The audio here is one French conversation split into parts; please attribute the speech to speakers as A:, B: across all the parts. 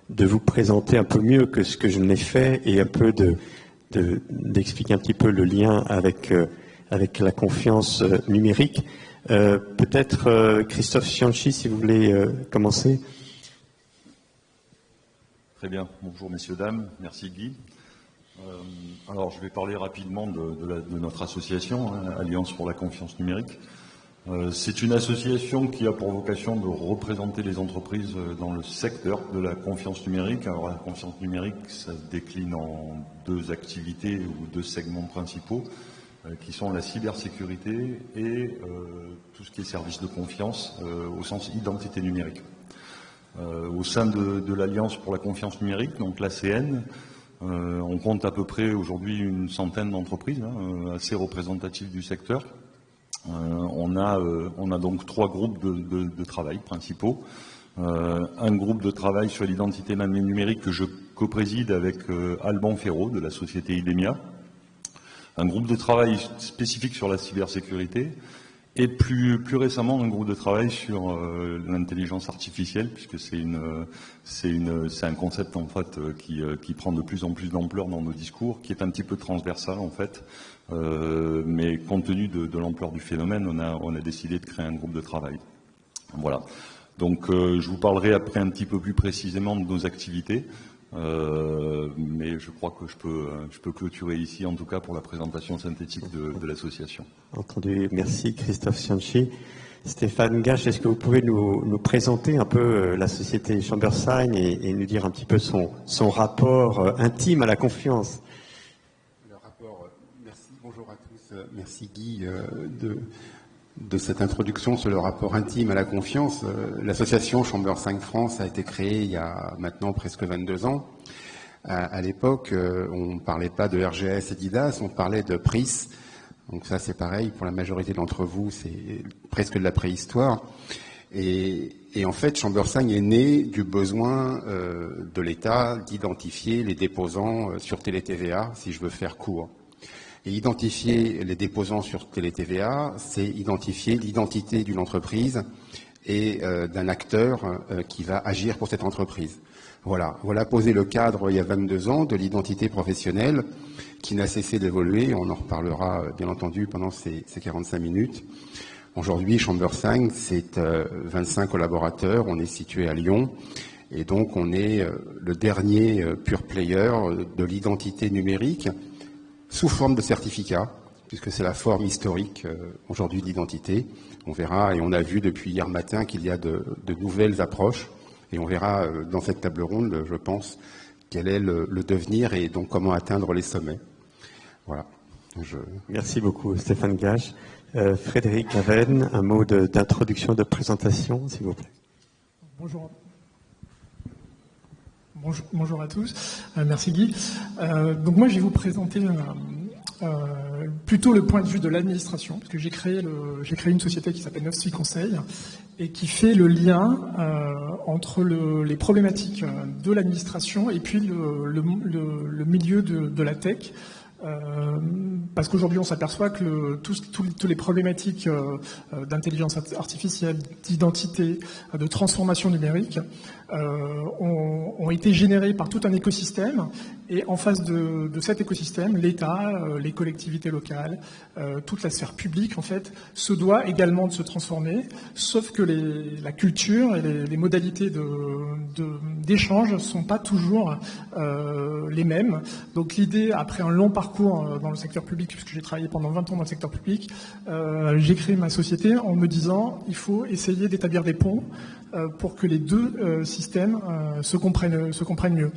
A: vous présenter un peu mieux que ce que je n'ai fait et un peu d'expliquer un petit peu le lien avec la confiance numérique. Peut-être Christophe Cianci, si vous voulez commencer.
B: Très bien. Bonjour messieurs, dames. Merci Guy. Alors je vais parler rapidement de notre association, Alliance pour la confiance numérique. C'est une association qui a pour vocation de représenter les entreprises dans le secteur de la confiance numérique. Alors la confiance numérique, ça se décline en deux activités ou deux segments principaux, qui sont la cybersécurité et tout ce qui est service de confiance au sens identité numérique. Au sein de l'Alliance pour la confiance numérique, donc l'ACN, on compte à peu près aujourd'hui une centaine d'entreprises, assez représentatives du secteur. On a donc trois groupes de travail principaux. Un groupe de travail sur l'identité numérique que je co-préside avec Alban Ferraud de la société Idemia. Un groupe de travail spécifique sur la cybersécurité. Et plus récemment, un groupe de travail sur l'intelligence artificielle, puisque c'est un concept en fait qui prend de plus en plus d'ampleur dans nos discours, qui est un petit peu transversal en fait, mais compte tenu de l'ampleur du phénomène, on a décidé de créer un groupe de travail. Voilà. Donc je vous parlerai après un petit peu plus précisément de nos activités. Mais je crois que je peux clôturer ici, en tout cas pour la présentation synthétique de l'association.
A: Entendu. Merci Christophe Cianci. Stéphane Gache, est-ce que vous pouvez nous présenter un peu la société Chambersign et nous dire un petit peu son rapport intime à la confiance?
C: Le rapport, merci, bonjour à tous. Merci Guy de cette introduction sur le rapport intime à la confiance. L'association Chambersign France a été créée il y a maintenant presque 22 ans. À l'époque, on ne parlait pas de RGS et d'IDAS, on parlait de PRIS. Donc ça, c'est pareil, pour la majorité d'entre vous, c'est presque de la préhistoire. Et en fait, Chambersign est né du besoin de l'État d'identifier les déposants sur Télé-TVA, si je veux faire court. Et identifier les déposants sur Télé-TVA, c'est identifier l'identité d'une entreprise et d'un acteur qui va agir pour cette entreprise. Voilà posé le cadre il y a 22 ans de l'identité professionnelle qui n'a cessé d'évoluer. On en reparlera bien entendu pendant ces 45 minutes. Aujourd'hui, Chambersign, c'est 25 collaborateurs. On est situé à Lyon. Et donc, on est le dernier pure player de l'identité numérique sous forme de certificat, puisque c'est la forme historique aujourd'hui de l'identité. On verra, et on a vu depuis hier matin qu'il y a de nouvelles approches, et on verra dans cette table ronde, je pense, quel est le devenir et donc comment atteindre les sommets. Voilà.
A: Merci beaucoup Stéphane Gache. Frédéric Gaven, un mot d'introduction, de présentation, s'il vous plaît.
D: Bonjour à tous, merci Guy. Donc moi je vais vous présenter plutôt le point de vue de l'administration, parce que j'ai créé une société qui s'appelle 96 Conseil et qui fait le lien entre les problématiques de l'administration et puis le milieu de la tech. Parce qu'aujourd'hui on s'aperçoit que toutes les problématiques d'intelligence artificielle, d'identité, de transformation numérique ont été générées par tout un écosystème, et en face de cet écosystème, l'État, les collectivités locales, toute la sphère publique en fait se doit également de se transformer, sauf que la culture et les modalités d'échange ne sont pas toujours les mêmes. Donc l'idée, après un long parcours dans le secteur public, puisque j'ai travaillé pendant 20 ans dans le secteur public, j'ai créé ma société en me disant il faut essayer d'établir des ponts pour que les deux systèmes se comprennent mieux.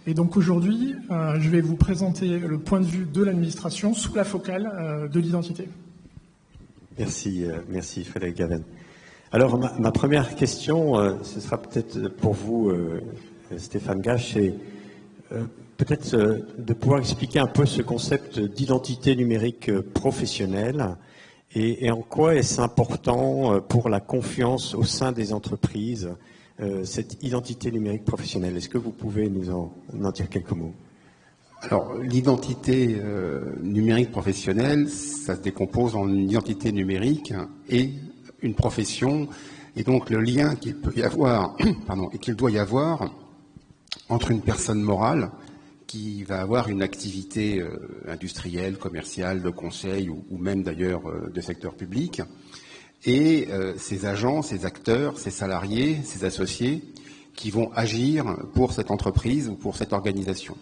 D: Et donc aujourd'hui, je vais vous présenter le point de vue de l'administration sous la focale de l'identité.
A: Merci Frédéric Gaven. Alors ma première question, ce sera peut-être pour vous, Stéphane Gache, c'est peut-être de pouvoir expliquer un peu ce concept d'identité numérique professionnelle et en quoi est-ce important pour la confiance au sein des entreprises, cette identité numérique professionnelle. Est-ce que vous pouvez nous en dire quelques mots?
C: Alors, l'identité numérique professionnelle, ça se décompose en une identité numérique et une profession, et donc le lien qu'il peut y avoir, et qu'il doit y avoir entre une personne morale qui va avoir une activité industrielle, commerciale, de conseil ou même d'ailleurs de secteur public, et ses agents, ses acteurs, ses salariés, ses associés qui vont agir pour cette entreprise ou pour cette organisation.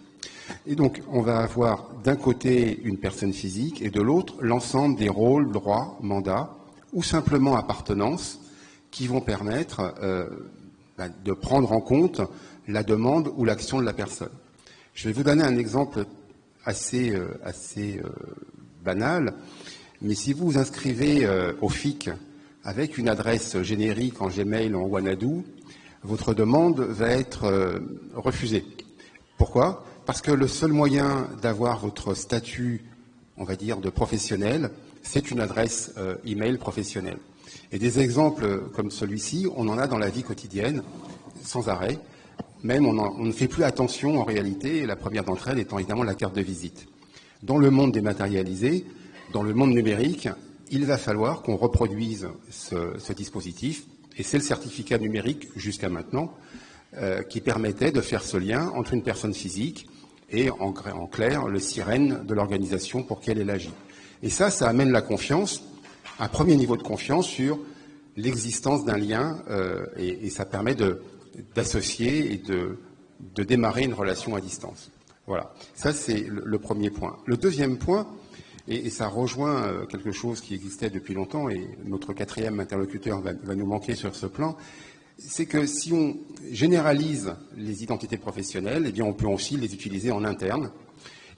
C: Et donc, on va avoir d'un côté une personne physique et de l'autre l'ensemble des rôles, droits, mandats ou simplement appartenances qui vont permettre de prendre en compte la demande ou l'action de la personne. Je vais vous donner un exemple assez banal, mais si vous vous inscrivez au FIC avec une adresse générique en Gmail ou en Wanadoo, votre demande va être refusée. Pourquoi ? Parce que le seul moyen d'avoir votre statut, on va dire, de professionnel, c'est une adresse email professionnelle. Et des exemples comme celui-ci, on en a dans la vie quotidienne, sans arrêt. Même on ne fait plus attention en réalité, et la première d'entre elles étant évidemment la carte de visite. Dans le monde dématérialisé, dans le monde numérique, il va falloir qu'on reproduise ce dispositif, et c'est le certificat numérique jusqu'à maintenant qui permettait de faire ce lien entre une personne physique et en clair le sirène de l'organisation pour laquelle elle agit. Et ça amène la confiance, un premier niveau de confiance sur l'existence d'un lien, et ça permet d'associer et de démarrer une relation à distance. Voilà, ça c'est le premier point. Le deuxième point, et ça rejoint quelque chose qui existait depuis longtemps, et notre quatrième interlocuteur va nous manquer sur ce plan, c'est que si on généralise les identités professionnelles, eh bien on peut aussi les utiliser en interne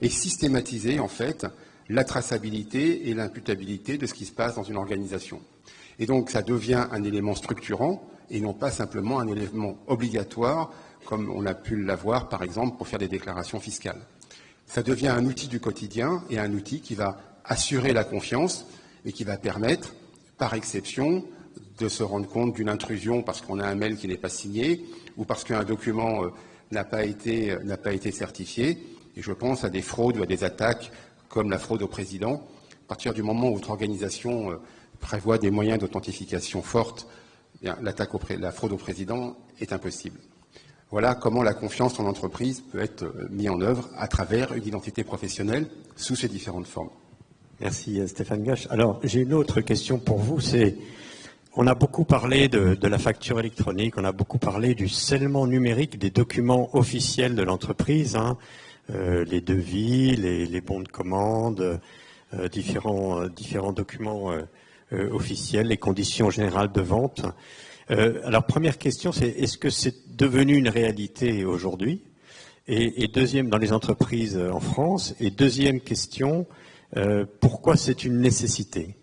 C: et systématiser en fait la traçabilité et l'imputabilité de ce qui se passe dans une organisation. Et donc ça devient un élément structurant et non pas simplement un élément obligatoire comme on a pu l'avoir par exemple pour faire des déclarations fiscales. Ça devient un outil du quotidien et un outil qui va assurer la confiance et qui va permettre, par exception, de se rendre compte d'une intrusion parce qu'on a un mail qui n'est pas signé ou parce qu'un document n'a pas été certifié. Et je pense à des fraudes ou à des attaques comme la fraude au président. À partir du moment où votre organisation prévoit des moyens d'authentification fortes, la fraude au président est impossible. Voilà comment la confiance en entreprise peut être mise en œuvre à travers une identité professionnelle sous ses différentes formes.
A: Merci Stéphane Gache. Alors, j'ai une autre question pour vous, on a beaucoup parlé de la facture électronique, on a beaucoup parlé du scellement numérique des documents officiels de l'entreprise, les devis, les bons de commande, différents documents officiels, les conditions générales de vente. Alors, première question, c'est est-ce que c'est devenu une réalité aujourd'hui ? Et deuxième, dans les entreprises en France. Et deuxième question, pourquoi c'est une nécessité ?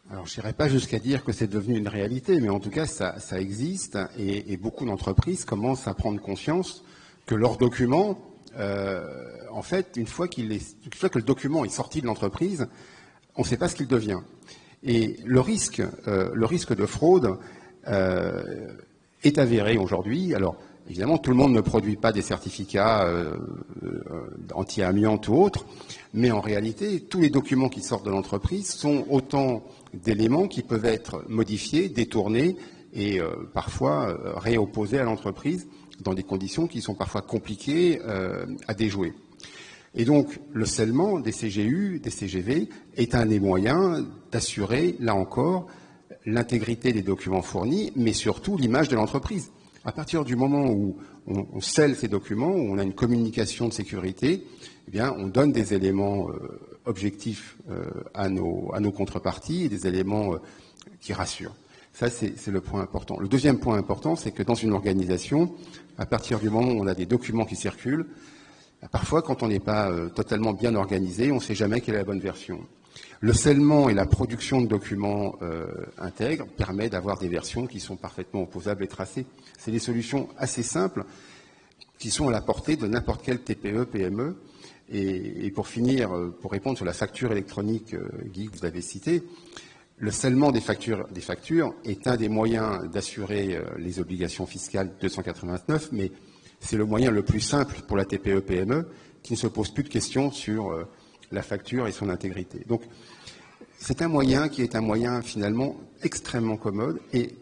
C: Alors, je n'irai pas jusqu'à dire que c'est devenu une réalité, mais en tout cas, ça existe et beaucoup d'entreprises commencent à prendre conscience que leurs documents, en fait, une fois que le document est sorti de l'entreprise, on ne sait pas ce qu'il devient. Et le risque de fraude est avéré aujourd'hui. Alors, évidemment, tout le monde ne produit pas des certificats anti-amiante ou autres, mais en réalité, tous les documents qui sortent de l'entreprise sont autant d'éléments qui peuvent être modifiés, détournés et parfois réopposés à l'entreprise dans des conditions qui sont parfois compliquées à déjouer. Et donc, le scellement des CGU, des CGV, est un des moyens d'assurer, là encore, l'intégrité des documents fournis, mais surtout l'image de l'entreprise. À partir du moment où on scelle ces documents, où on a une communication de sécurité, eh bien, on donne des éléments objectifs à nos contreparties et des éléments qui rassurent. Ça, c'est le point important. Le deuxième point important, c'est que dans une organisation, à partir du moment où on a des documents qui circulent, parfois, quand on n'est pas totalement bien organisé, on ne sait jamais quelle est la bonne version. Le scellement et la production de documents intègres permet d'avoir des versions qui sont parfaitement opposables et tracées. C'est des solutions assez simples qui sont à la portée de n'importe quel TPE, PME. Et pour finir, pour répondre sur la facture électronique, Guy, que vous avez cité, le scellement des factures est un des moyens d'assurer les obligations fiscales 289, mais c'est le moyen le plus simple pour la TPE, PME, qui ne se pose plus de questions sur la facture et son intégrité. Donc, c'est un moyen qui est un moyen finalement extrêmement commode et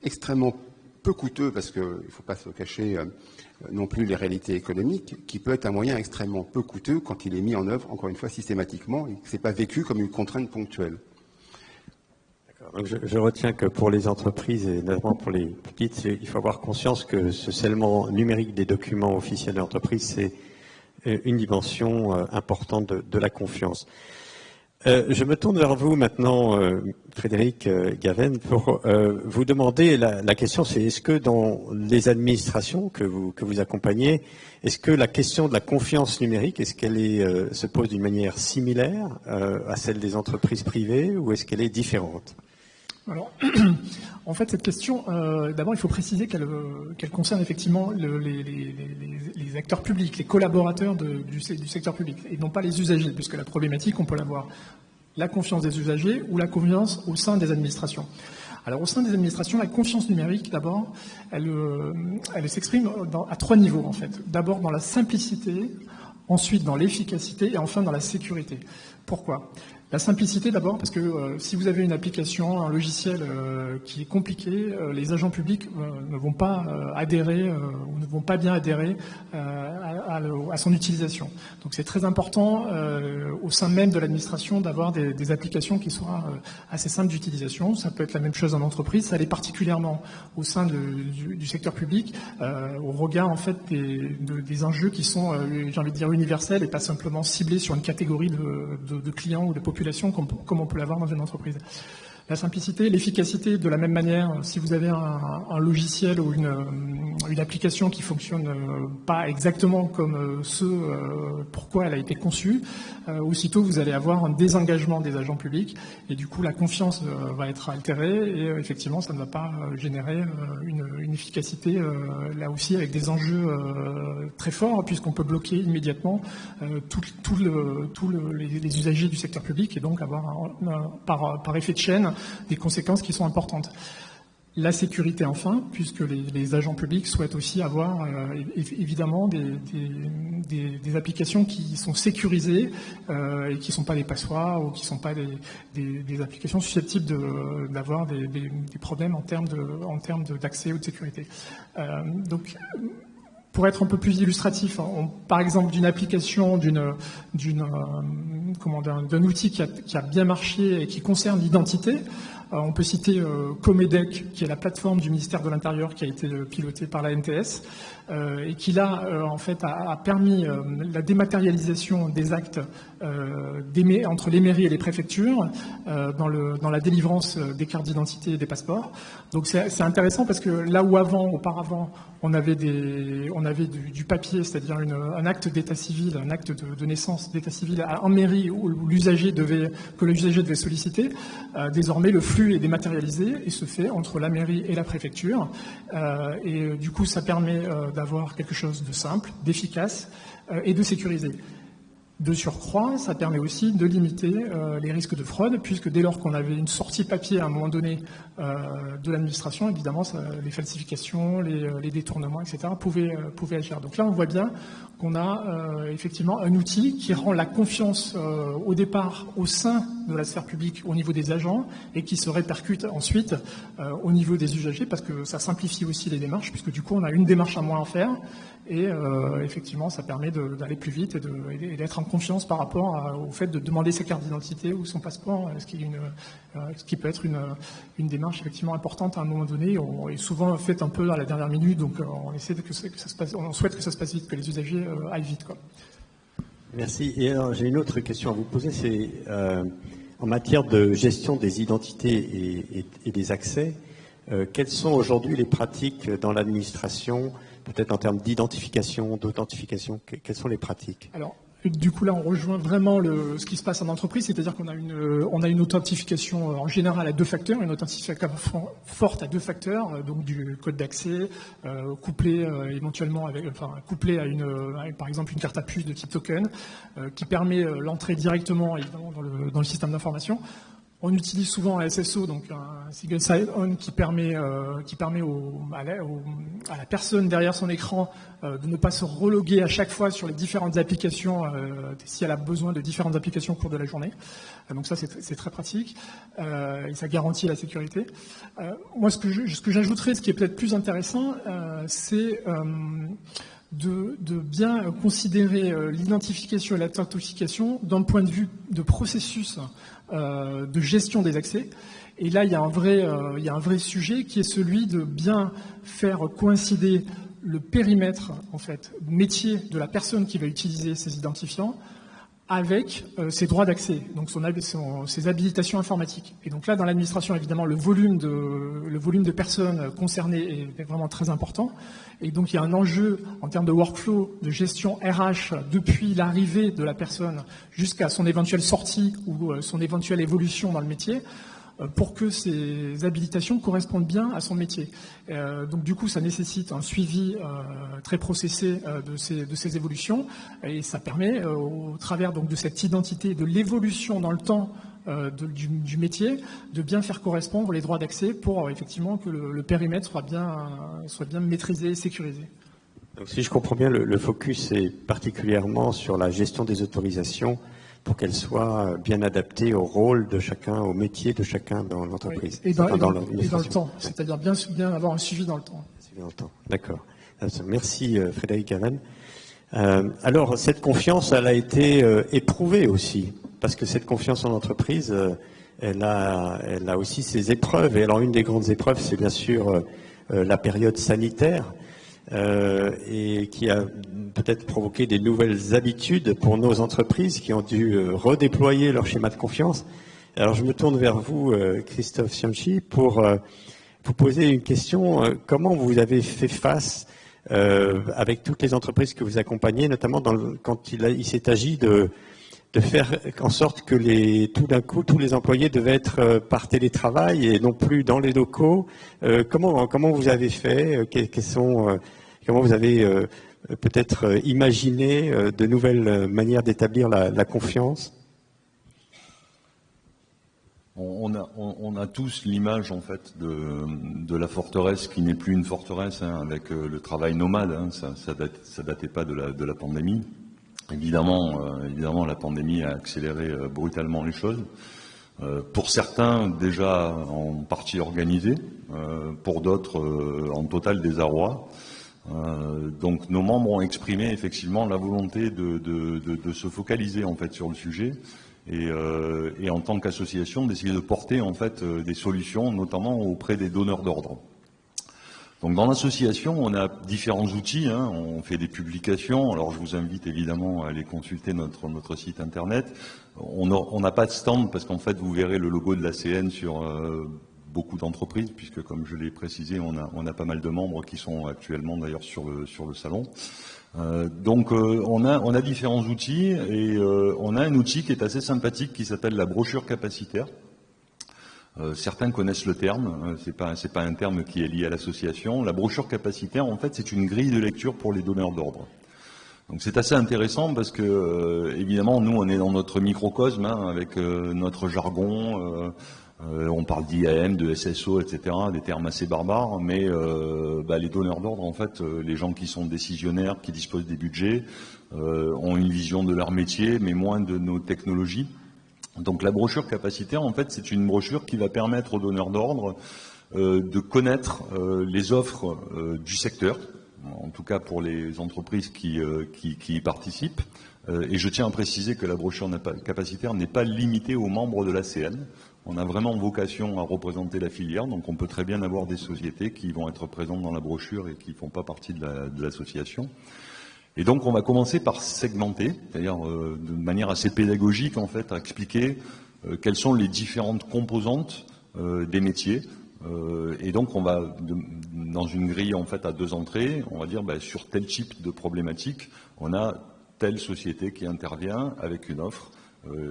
C: extrêmement peu coûteux, parce qu'il ne faut pas se cacher non plus les réalités économiques, qui peut être un moyen extrêmement peu coûteux quand il est mis en œuvre, encore une fois, systématiquement, et que ce n'est pas vécu comme une contrainte ponctuelle.
A: Donc je retiens que pour les entreprises, et notamment pour les petites, il faut avoir conscience que ce scellement numérique des documents officiels de l'entreprise, c'est une dimension importante de la confiance. Je me tourne vers vous maintenant, Frédéric Gaven, pour vous demander, la question c'est est-ce que dans les administrations que vous accompagnez, est-ce que la question de la confiance numérique, est-ce qu'elle se pose d'une manière similaire à celle des entreprises privées ou est-ce qu'elle est différente ?
D: Alors, en fait, cette question, d'abord, il faut préciser qu'elle concerne effectivement les acteurs publics, les collaborateurs du secteur public, et non pas les usagers, puisque la problématique, on peut l'avoir la confiance des usagers ou la confiance au sein des administrations. Alors, au sein des administrations, la confiance numérique, d'abord, elle s'exprime à 3 niveaux, en fait. D'abord, dans la simplicité, ensuite dans l'efficacité et enfin dans la sécurité. Pourquoi ? La simplicité d'abord, parce que si vous avez une application, un logiciel qui est compliqué, les agents publics ne vont pas adhérer ou ne vont pas bien adhérer à son utilisation. Donc c'est très important au sein même de l'administration d'avoir des applications qui soient assez simples d'utilisation. Ça peut être la même chose en entreprise, ça l'est particulièrement au sein du secteur public, au regard en fait des enjeux qui sont, j'ai envie de dire, universels et pas simplement ciblés sur une catégorie de clients ou de population comme on peut l'avoir dans une entreprise. La simplicité, l'efficacité, de la même manière, si vous avez un logiciel ou une application qui fonctionne pas exactement comme pourquoi elle a été conçue, aussitôt vous allez avoir un désengagement des agents publics et du coup la confiance va être altérée et effectivement ça ne va pas générer une efficacité là aussi avec des enjeux très forts puisqu'on peut bloquer immédiatement tous les usagers du secteur public et donc avoir par effet de chaîne des conséquences qui sont importantes. La sécurité enfin, puisque les agents publics souhaitent aussi avoir évidemment des applications qui sont sécurisées et qui ne sont pas des passoires ou qui ne sont pas des applications susceptibles d'avoir des problèmes en termes d'accès ou de sécurité. Donc, pour être un peu plus illustratif, par exemple d'une application, d'un outil qui a bien marché et qui concerne l'identité, on peut citer Comedec, qui est la plateforme du ministère de l'Intérieur qui a été pilotée par la NTS et qui là, en fait, a permis la dématérialisation des actes entre les mairies et les préfectures dans la délivrance des cartes d'identité et des passeports. Donc c'est intéressant parce que là où auparavant, on avait du papier, c'est-à-dire un acte d'état civil, un acte de naissance d'état civil en mairie que l'usager devait solliciter, désormais le flux est dématérialisé et se fait entre la mairie et la préfecture. Et du coup, ça permet d'avoir quelque chose de simple, d'efficace et de sécurisé. De surcroît, ça permet aussi de limiter les risques de fraude, puisque dès lors qu'on avait une sortie papier à un moment donné de l'administration, évidemment, les falsifications, les détournements, etc., pouvaient agir. Donc là, on voit bien qu'on a effectivement un outil qui rend la confiance au départ au sein de la sphère publique au niveau des agents et qui se répercute ensuite au niveau des usagers, parce que ça simplifie aussi les démarches, puisque du coup, on a une démarche à moins à faire. Et effectivement, ça permet d'aller plus vite et d'être en confiance par rapport au fait de demander sa carte d'identité ou son passeport, ce qui peut être une démarche effectivement importante à un moment donné. On est souvent fait un peu à la dernière minute, donc on souhaite que ça se passe vite, que les usagers aillent vite, quoi.
A: Merci. Et alors, j'ai une autre question à vous poser, c'est en matière de gestion des identités et des accès, quelles sont aujourd'hui les pratiques dans l'administration, peut-être en termes d'identification, d'authentification, quelles sont les pratiques ? Alors,
D: du coup, là, on rejoint vraiment ce qui se passe en entreprise, c'est-à-dire qu'on a une authentification en général à 2 facteurs, une authentification forte à 2 facteurs, donc du code d'accès, couplé éventuellement couplé à par exemple une carte à puce de type token, qui permet l'entrée directement évidemment dans le système d'information. On utilise souvent un SSO, donc un single sign-on qui permet à la personne derrière son écran de ne pas se reloguer à chaque fois sur les différentes applications si elle a besoin de différentes applications au cours de la journée. Donc ça, c'est très pratique et ça garantit la sécurité. Moi, ce que j'ajouterais, ce qui est peut-être plus intéressant, c'est de bien considérer l'identification et l'authentification d'un point de vue de processus de gestion des accès. Et là, il y a un vrai sujet qui est celui de bien faire coïncider le périmètre, en fait, métier de la personne qui va utiliser ces identifiants avec ses droits d'accès, donc ses habilitations informatiques. Et donc là, dans l'administration, évidemment, le volume de personnes concernées est vraiment très important. Et donc, il y a un enjeu en termes de workflow, de gestion RH, depuis l'arrivée de la personne jusqu'à son éventuelle sortie ou son éventuelle évolution dans le métier, pour que ces habilitations correspondent bien à son métier. Donc du coup, ça nécessite un suivi très processé de ces évolutions, et ça permet, au travers donc de cette identité, de l'évolution dans le temps du métier, de bien faire correspondre les droits d'accès pour effectivement que le périmètre soit bien maîtrisé et sécurisé.
A: Donc si je comprends bien, le focus est particulièrement sur la gestion des autorisations, pour qu'elle soit bien adaptée au rôle de chacun, au métier de chacun dans l'entreprise.
D: Oui, et dans le temps, c'est-à-dire bien avoir un suivi dans le temps.
A: D'accord. Merci Frédéric Gaven. Alors, cette confiance, elle a été éprouvée aussi, parce que cette confiance en entreprise, elle a aussi ses épreuves. Et alors, une des grandes épreuves, c'est bien sûr la période sanitaire. Et qui a peut-être provoqué des nouvelles habitudes pour nos entreprises qui ont dû redéployer leur schéma de confiance. Alors je me tourne vers vous, Christophe Cianci, pour vous poser une question. Comment vous avez fait face avec toutes les entreprises que vous accompagnez, notamment quand il s'est agi de faire en sorte que tout d'un coup, tous les employés devaient être par télétravail et non plus dans les locaux. Comment vous avez fait? Comment vous avez peut-être imaginé de nouvelles manières d'établir la confiance?
B: On a tous l'image en fait de la forteresse qui n'est plus une forteresse, hein, avec le travail nomade. Hein, ça datait pas de la pandémie. Évidemment, la pandémie a accéléré brutalement les choses. Pour certains, déjà en partie organisés, pour d'autres, en total désarroi. Donc nos membres ont exprimé effectivement la volonté de se focaliser en fait sur le sujet et en tant qu'association d'essayer de porter en fait des solutions, notamment auprès des donneurs d'ordre. Donc dans l'association, on a différents outils, hein, on fait des publications, alors je vous invite évidemment à aller consulter notre site internet. On n'a pas de stand parce qu'en fait vous verrez le logo de l'ACN sur beaucoup d'entreprises, puisque comme je l'ai précisé, on a pas mal de membres qui sont actuellement d'ailleurs sur le salon. Donc on a différents outils et on a un outil qui est assez sympathique qui s'appelle la brochure capacitaire. Certains connaissent le terme, c'est pas un terme qui est lié à l'association. La brochure capacitaire, en fait, c'est une grille de lecture pour les donneurs d'ordre. Donc c'est assez intéressant parce que évidemment nous on est dans notre microcosme, hein, avec notre jargon. On parle d'IAM, de SSO, etc., des termes assez barbares, mais les donneurs d'ordre, en fait, les gens qui sont décisionnaires, qui disposent des budgets, ont une vision de leur métier, mais moins de nos technologies. Donc la brochure capacitaire, en fait, c'est une brochure qui va permettre aux donneurs d'ordre de connaître les offres du secteur, en tout cas pour les entreprises qui y participent. Et je tiens à préciser que la brochure capacitaire n'est pas limitée aux membres de l'ACN. On a vraiment vocation à représenter la filière, donc on peut très bien avoir des sociétés qui vont être présentes dans la brochure et qui ne font pas partie de l'association. Et donc on va commencer par segmenter, c'est-à-dire de manière assez pédagogique en fait, à expliquer quelles sont les différentes composantes des métiers. Et donc on va, dans une grille en fait à 2 entrées, on va dire sur tel type de problématique, on a telle société qui intervient avec une offre.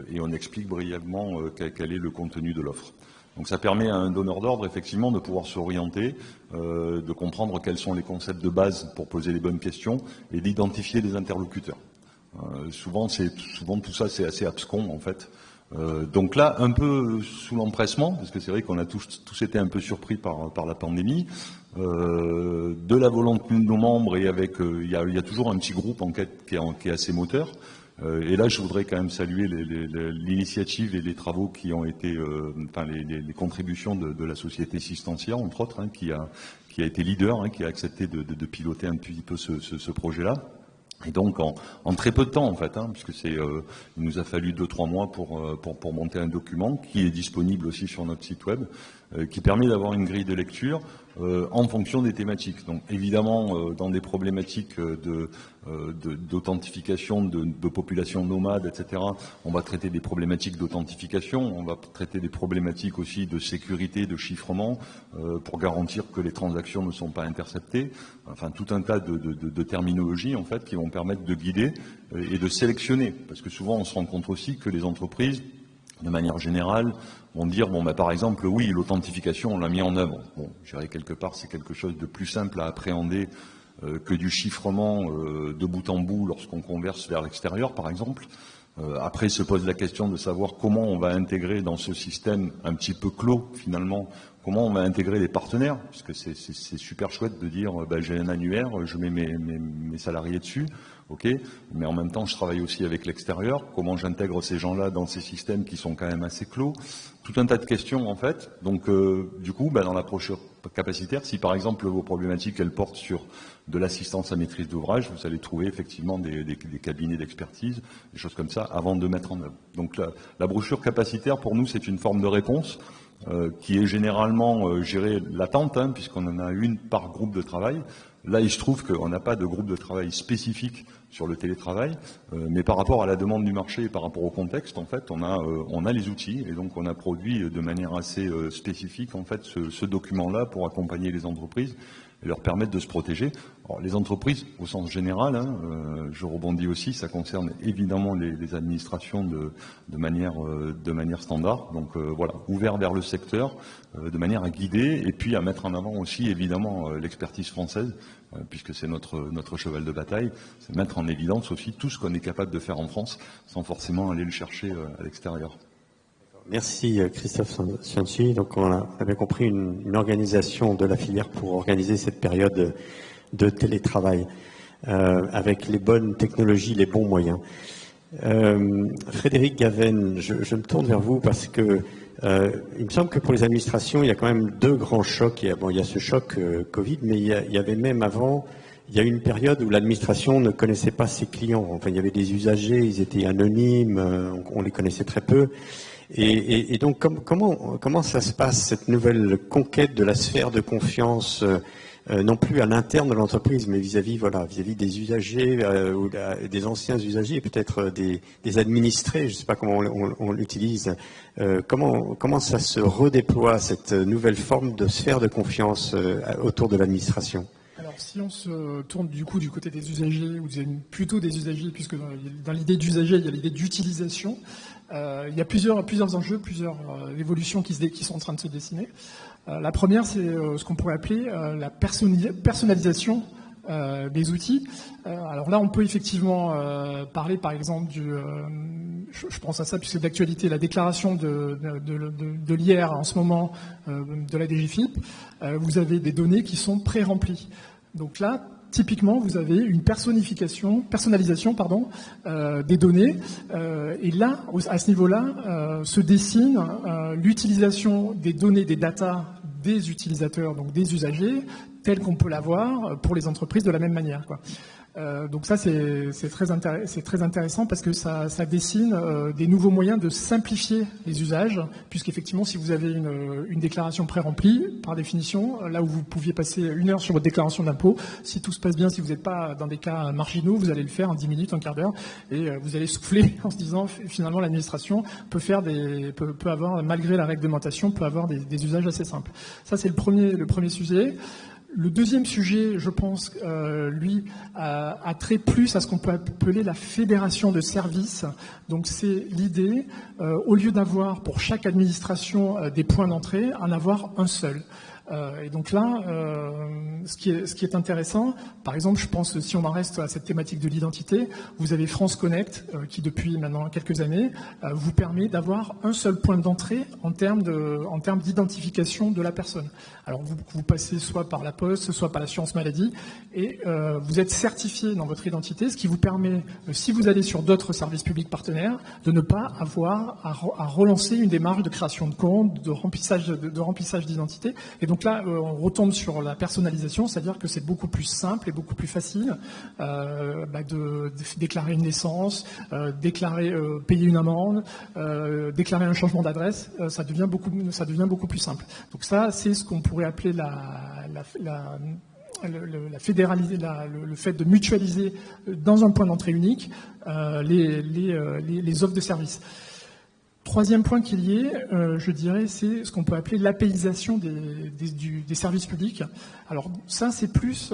B: Et on explique brièvement quel est le contenu de l'offre. Donc ça permet à un donneur d'ordre effectivement de pouvoir s'orienter, de comprendre quels sont les concepts de base pour poser les bonnes questions et d'identifier les interlocuteurs. Souvent tout ça c'est assez abscon en fait. Donc là, un peu sous l'empressement, parce que c'est vrai qu'on a tous été un peu surpris par la pandémie, de la volonté de nos membres et avec, il y a toujours un petit groupe en quête qui est assez moteur. Et là, je voudrais quand même saluer l'initiative et les travaux qui ont été, enfin les contributions de la société Systentia, entre autres, hein, qui a été leader, hein, qui a accepté de piloter un petit peu ce projet-là. Et donc en très peu de temps en fait, hein, puisque il nous a fallu 2-3 mois pour monter un document qui est disponible aussi sur notre site web, qui permet d'avoir une grille de lecture en fonction des thématiques. Donc évidemment dans des problématiques d'authentification de populations nomades, etc. On va traiter des problématiques d'authentification, on va traiter des problématiques aussi de sécurité, de chiffrement, pour garantir que les transactions ne sont pas interceptées. Enfin tout un tas de terminologies en fait qui vont permettre de guider et de sélectionner, parce que souvent on se rend compte aussi que les entreprises, de manière générale, vont dire, bon, bah, par exemple, oui, l'authentification, on l'a mis en œuvre. Bon, je dirais quelque part, c'est quelque chose de plus simple à appréhender que du chiffrement de bout en bout lorsqu'on converse vers l'extérieur, par exemple. Après, se pose la question de savoir comment on va intégrer dans ce système un petit peu clos, finalement, comment on va intégrer les partenaires, parce que c'est super chouette de dire, bah, j'ai un annuaire, je mets mes salariés dessus. Ok, mais en même temps, je travaille aussi avec l'extérieur. Comment j'intègre ces gens-là dans ces systèmes qui sont quand même assez clos? Tout un tas de questions en fait. Donc, du coup, dans la brochure capacitaire, si par exemple vos problématiques elles portent sur de l'assistance à maîtrise d'ouvrage, vous allez trouver effectivement des cabinets d'expertise, des choses comme ça, avant de mettre en œuvre. Donc, la brochure capacitaire pour nous, c'est une forme de réponse qui est généralement gérée latente, hein, puisqu'on en a une par groupe de travail. Là, il se trouve qu'on n'a pas de groupe de travail spécifique sur le télétravail, mais par rapport à la demande du marché et par rapport au contexte, en fait, on a les outils et donc on a produit de manière assez spécifique en fait ce document-là pour accompagner les entreprises et leur permettre de se protéger. Alors, les entreprises, au sens général, hein, je rebondis aussi, ça concerne évidemment les administrations de manière standard. Donc voilà, ouvert vers le secteur, de manière à guider et puis à mettre en avant aussi évidemment l'expertise française, puisque c'est notre cheval de bataille, c'est mettre en évidence aussi tout ce qu'on est capable de faire en France, sans forcément aller le chercher à l'extérieur.
A: Merci Christophe Cianci. Donc on a bien compris une organisation de la filière pour organiser cette période de télétravail avec les bonnes technologies, les bons moyens. Frédéric Gaven, je me tourne vers vous parce que il me semble que pour les administrations, il y a quand même deux grands chocs. Il y a ce choc Covid, mais il y avait même avant, il y a eu une période où l'administration ne connaissait pas ses clients. Enfin, il y avait des usagers, ils étaient anonymes, on les connaissait très peu. Et donc, comment ça se passe, cette nouvelle conquête de la sphère de confiance, non plus à l'interne de l'entreprise, mais vis-à-vis des usagers ou des anciens usagers, peut-être des administrés, je ne sais pas comment on l'utilise. Comment ça se redéploie, cette nouvelle forme de sphère de confiance autour de l'administration ?
D: Alors, si on se tourne du coup du côté des usagers, ou plutôt des usagers, puisque dans l'idée d'usager, il y a l'idée d'utilisation, il y a plusieurs enjeux, plusieurs évolutions qui sont en train de se dessiner. La première, c'est ce qu'on pourrait appeler la personnalisation des outils. Alors là, on peut effectivement parler, par exemple, je pense à ça puisque d'actualité, la déclaration de l'IR en ce moment de la DGFiP. Vous avez des données qui sont pré-remplies. Donc là, typiquement, vous avez une personnalisation, des données. Et là, à ce niveau-là, se dessine l'utilisation des données, des datas des utilisateurs, donc des usagers, telle qu'on peut l'avoir pour les entreprises de la même manière, quoi. Donc ça, c'est très intéressant parce que ça dessine des nouveaux moyens de simplifier les usages, puisqu'effectivement, si vous avez une déclaration pré-remplie, par définition, là où vous pouviez passer 1 heure sur votre déclaration d'impôt, si tout se passe bien, si vous n'êtes pas dans des cas marginaux, vous allez le faire en 10 minutes, en quart d'heure, et vous allez souffler en se disant, finalement, l'administration peut avoir, malgré la réglementation, peut avoir des usages assez simples. Ça, c'est le premier sujet. Le deuxième sujet, je pense, lui, a trait plus à ce qu'on peut appeler la fédération de services. Donc c'est l'idée, au lieu d'avoir pour chaque administration des points d'entrée, en avoir un seul. Et donc là, ce qui est intéressant, par exemple, je pense, si on en reste à cette thématique de l'identité, vous avez France Connect, qui depuis maintenant quelques années, vous permet d'avoir un seul point d'entrée en termes d'identification de la personne. Alors vous passez soit par la Poste, soit par l'assurance maladie, et vous êtes certifié dans votre identité, ce qui vous permet, si vous allez sur d'autres services publics partenaires, de ne pas avoir à relancer une démarche de création de compte, de remplissage d'identité. Et donc là, on retombe sur la personnalisation, c'est-à-dire que c'est beaucoup plus simple et beaucoup plus facile de déclarer une naissance, payer une amende, déclarer un changement d'adresse. Ça devient beaucoup plus simple. Donc ça, c'est ce qu'on pourrait appeler le fait de mutualiser dans un point d'entrée unique les offres de services. Troisième point qu'il y ait, je dirais, c'est ce qu'on peut appeler l'apéisation des services publics. Alors ça, c'est plus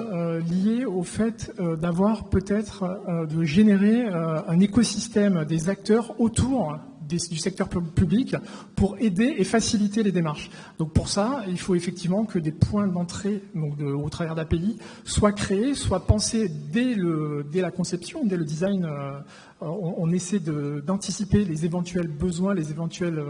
D: lié au fait d'avoir peut-être de générer un écosystème des acteurs autour du secteur public pour aider et faciliter les démarches. Donc pour ça, il faut effectivement que des points d'entrée au travers d'API soient créés, soient pensés dès la conception, dès le design. On essaie d'anticiper les éventuels besoins, les éventuels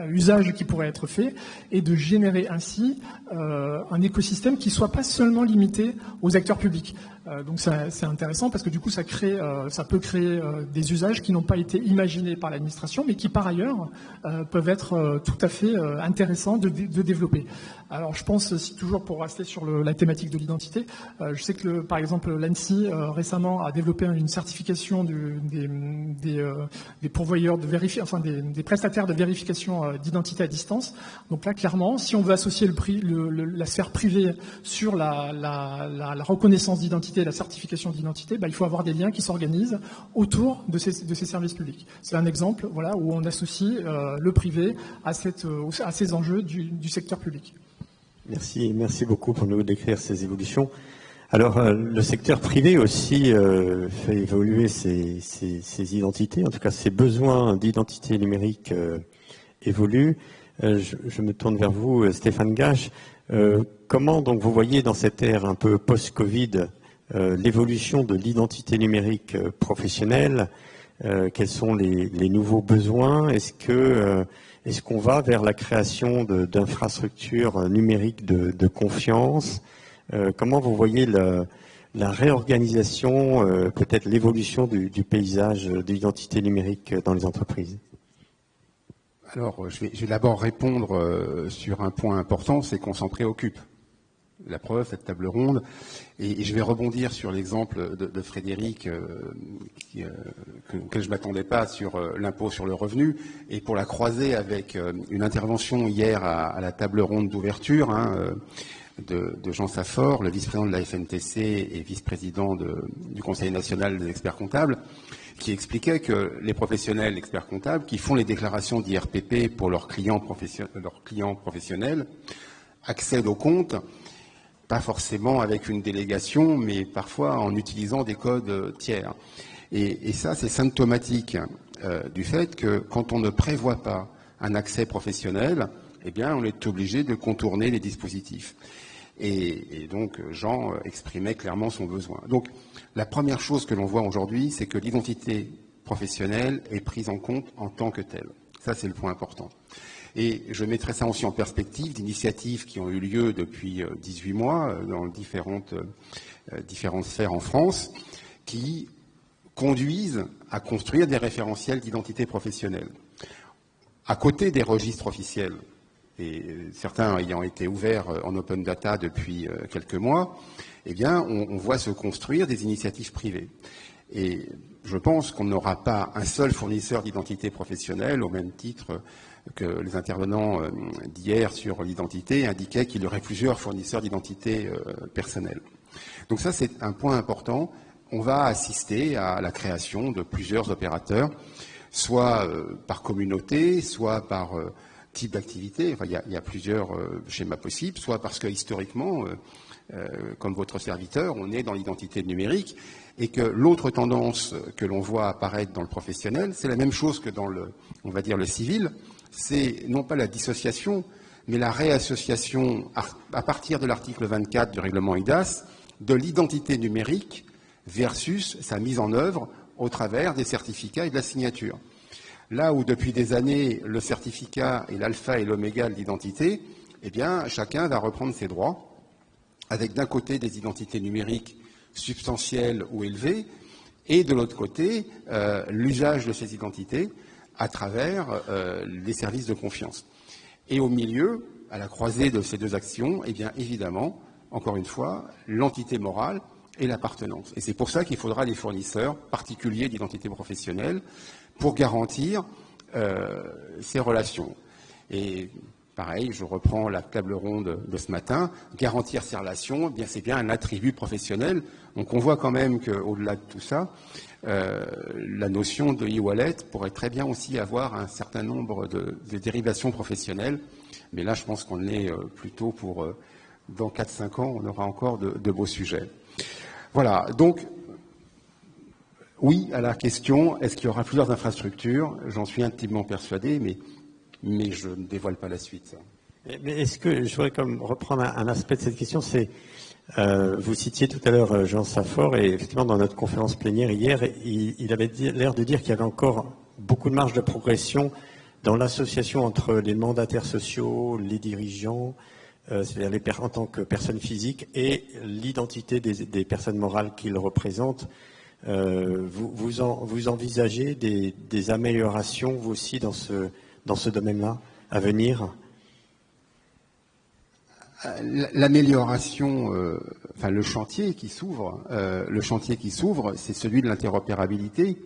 D: usages qui pourraient être faits et de générer ainsi un écosystème qui ne soit pas seulement limité aux acteurs publics. Donc c'est intéressant parce que du coup ça peut créer des usages qui n'ont pas été imaginés par l'administration mais qui par ailleurs peuvent être tout à fait intéressants de développer. Alors je pense, si toujours pour rester sur la thématique de l'identité, je sais que par exemple l'ANSSI récemment a développé une certification des pourvoyeurs de des prestataires de vérification d'identité à distance. Donc là clairement, si on veut associer la sphère privée sur la reconnaissance d'identité, la certification d'identité, il faut avoir des liens qui s'organisent autour de ces services publics. C'est un exemple où on associe le privé à ces enjeux du secteur public.
A: Merci beaucoup pour nous décrire ces évolutions. Alors, le secteur privé aussi fait évoluer ses identités, en tout cas ses besoins d'identité numérique évoluent. Je me tourne vers vous, Stéphane Gache. Comment donc vous voyez dans cette ère un peu post-Covid l'évolution de l'identité numérique professionnelle? Quels sont les nouveaux besoins? Est-ce qu'on va vers la création d'infrastructures numériques de confiance? Comment vous voyez la réorganisation, peut-être l'évolution du paysage de l'identité numérique dans les entreprises?
C: Alors, je vais d'abord répondre sur un point important, c'est qu'on s'en préoccupe. La preuve, cette table ronde, et je vais rebondir sur l'exemple de Frédéric, auquel je ne m'attendais pas, sur l'impôt sur le revenu, et pour la croiser avec une intervention hier à la table ronde d'ouverture de Jean Saffort, le vice-président de la FNTC et vice-président du Conseil national des experts comptables, qui expliquait que les professionnels experts comptables qui font les déclarations d'IRPP pour leurs clients professionnels accèdent au compte, pas forcément avec une délégation, mais parfois en utilisant des codes tiers. Et ça, c'est symptomatique du fait que quand on ne prévoit pas un accès professionnel, eh bien, on est obligé de contourner les dispositifs. Et donc, Jean exprimait clairement son besoin. Donc, la première chose que l'on voit aujourd'hui, c'est que l'identité professionnelle est prise en compte en tant que telle. Ça, c'est le point important. Et je mettrai ça aussi en perspective d'initiatives qui ont eu lieu depuis 18 mois dans différentes sphères en France, qui conduisent à construire des référentiels d'identité professionnelle. À côté des registres officiels, et certains ayant été ouverts en open data depuis quelques mois, eh bien, on voit se construire des initiatives privées. Et je pense qu'on n'aura pas un seul fournisseur d'identité professionnelle, au même titre que les intervenants d'hier sur l'identité indiquaient qu'il y aurait plusieurs fournisseurs d'identité personnelle. Donc ça, c'est un point important. On va assister à la création de plusieurs opérateurs, soit par communauté, soit par type d'activité. Enfin, il y a plusieurs schémas possibles, soit parce que historiquement, comme votre serviteur, on est dans l'identité numérique, et que l'autre tendance que l'on voit apparaître dans le professionnel, c'est la même chose que dans le civil, c'est non pas la dissociation, mais la réassociation, à partir de l'article 24 du règlement IDAS, de l'identité numérique versus sa mise en œuvre au travers des certificats et de la signature. Là où depuis des années, le certificat est l'alpha et l'oméga de l'identité, eh bien, chacun va reprendre ses droits, avec d'un côté des identités numériques substantielles ou élevées, et de l'autre côté, l'usage de ces identités à travers les services de confiance. Et au milieu, à la croisée de ces deux actions, eh bien, évidemment, encore une fois, l'entité morale et l'appartenance. Et c'est pour ça qu'il faudra des fournisseurs particuliers d'identité professionnelle pour garantir ces relations. Et pareil, je reprends la table ronde de ce matin, garantir ces relations, eh bien, c'est bien un attribut professionnel. Donc on voit quand même qu'au-delà de tout ça, la notion de e-wallet pourrait très bien aussi avoir un certain nombre de dérivations professionnelles. Mais là, je pense qu'on est plutôt pour, dans 4-5 ans, on aura encore de beaux sujets. Voilà, donc, oui à la question, est-ce qu'il y aura plusieurs infrastructures? J'en suis intimement persuadé, mais je ne dévoile pas la suite.
A: Mais est-ce que, je voudrais comme reprendre un aspect de cette question, c'est, vous citiez tout à l'heure Jean Saffort, et effectivement dans notre conférence plénière hier, il avait l'air de dire qu'il y avait encore beaucoup de marge de progression dans l'association entre les mandataires sociaux, les dirigeants, c'est-à-dire en tant que personnes physiques, et l'identité des personnes morales qu'ils représentent. Vous envisagez des améliorations, vous aussi, dans ce domaine-là, à venir?
C: L'amélioration, enfin le chantier qui s'ouvre, c'est celui de l'interopérabilité.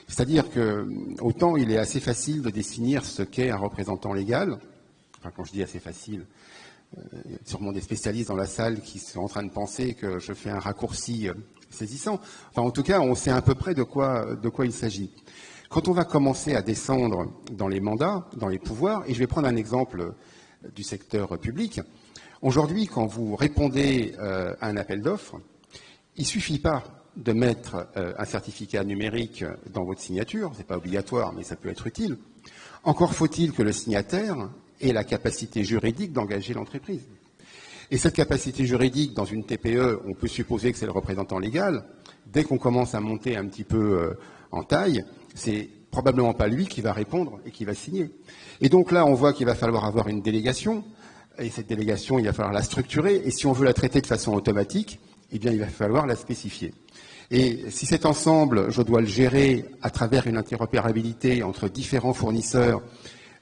C: C'est-à-dire que autant il est assez facile de définir ce qu'est un représentant légal. Enfin, quand je dis assez facile, il y a sûrement des spécialistes dans la salle qui sont en train de penser que je fais un raccourci saisissant. Enfin, en tout cas, on sait à peu près de quoi il s'agit. Quand on va commencer à descendre dans les mandats, dans les pouvoirs, et je vais prendre un exemple du secteur public. Aujourd'hui, quand vous répondez à un appel d'offres, il ne suffit pas de mettre un certificat numérique dans votre signature, ce n'est pas obligatoire, mais ça peut être utile. Encore faut-il que le signataire ait la capacité juridique d'engager l'entreprise. Et cette capacité juridique, dans une TPE, on peut supposer que c'est le représentant légal. Dès qu'on commence à monter un petit peu en taille, c'est probablement pas lui qui va répondre et qui va signer. Et donc là, on voit qu'il va falloir avoir une délégation. Et cette délégation, il va falloir la structurer. Et si on veut la traiter de façon automatique, eh bien, il va falloir la spécifier. Et si cet ensemble, je dois le gérer à travers une interopérabilité entre différents fournisseurs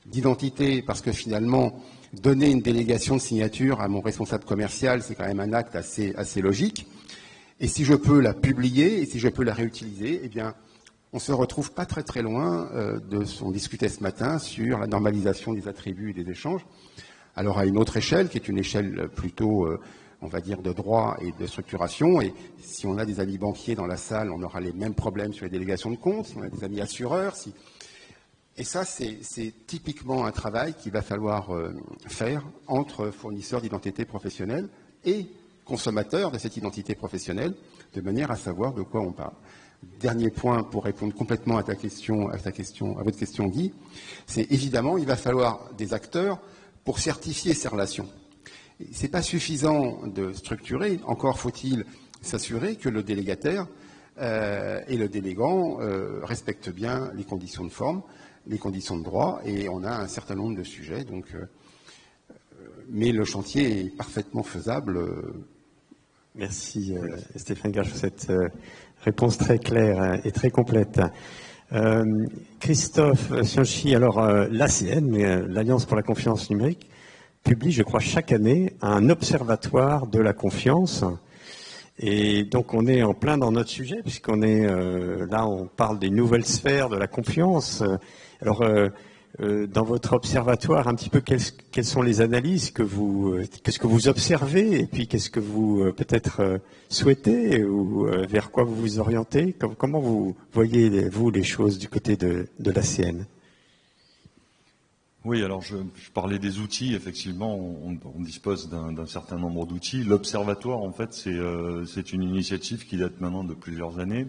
C: d'identité, parce que finalement, donner une délégation de signature à mon responsable commercial, c'est quand même un acte assez logique. Et si je peux la publier et si je peux la réutiliser, eh bien, on se retrouve pas très très loin de ce qu'on discutait ce matin sur la normalisation des attributs et des échanges. Alors à une autre échelle, qui est une échelle plutôt, on va dire, de droit et de structuration. Et si on a des amis banquiers dans la salle, on aura les mêmes problèmes sur les délégations de comptes. Si on a des amis assureurs, et ça, c'est typiquement un travail qu'il va falloir faire entre fournisseurs d'identité professionnelle et consommateurs de cette identité professionnelle, de manière à savoir de quoi on parle. Dernier point pour répondre complètement à votre question, Guy, c'est évidemment, il va falloir des acteurs pour certifier ces relations. Ce n'est pas suffisant de structurer, encore faut-il s'assurer que le délégataire et le délégant respectent bien les conditions de forme, les conditions de droit, et on a un certain nombre de sujets. Donc, mais le chantier est parfaitement faisable.
A: Merci Stéphane Gage pour cette réponse très claire et très complète. Christophe Cianchi, alors l'ACN, l'Alliance pour la confiance numérique, publie, je crois, chaque année un observatoire de la confiance. Et donc on est en plein dans notre sujet, puisqu'on est là, on parle des nouvelles sphères de la confiance. Alors, dans votre observatoire, un petit peu quelles sont les analyses qu'est-ce que vous observez, et puis qu'est-ce que vous peut-être souhaitez, ou vers quoi vous vous orientez? Comment vous voyez, vous, les choses du côté de l'ACN?
B: Oui, alors je parlais des outils. Effectivement, on dispose d'un certain nombre d'outils. L'observatoire, en fait, c'est une initiative qui date maintenant de plusieurs années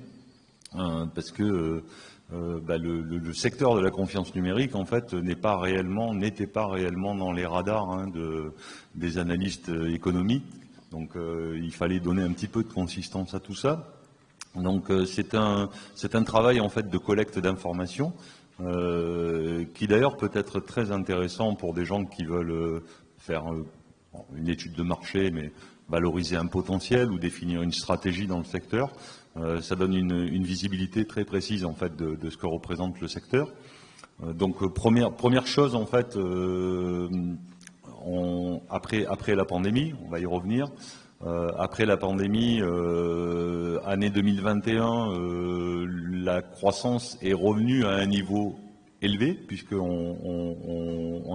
B: parce que le secteur de la confiance numérique, en fait, n'était pas réellement dans les radars des analystes économiques. Donc, il fallait donner un petit peu de consistance à tout ça. Donc, c'est un travail en fait de collecte d'informations qui d'ailleurs peut être très intéressant pour des gens qui veulent faire une étude de marché, mais valoriser un potentiel ou définir une stratégie dans le secteur. Ça donne une visibilité très précise en fait de ce que représente le secteur. Donc première chose en fait, après la pandémie, on va y revenir. Après la pandémie, année 2021, la croissance est revenue à un niveau élevé, puisqu'on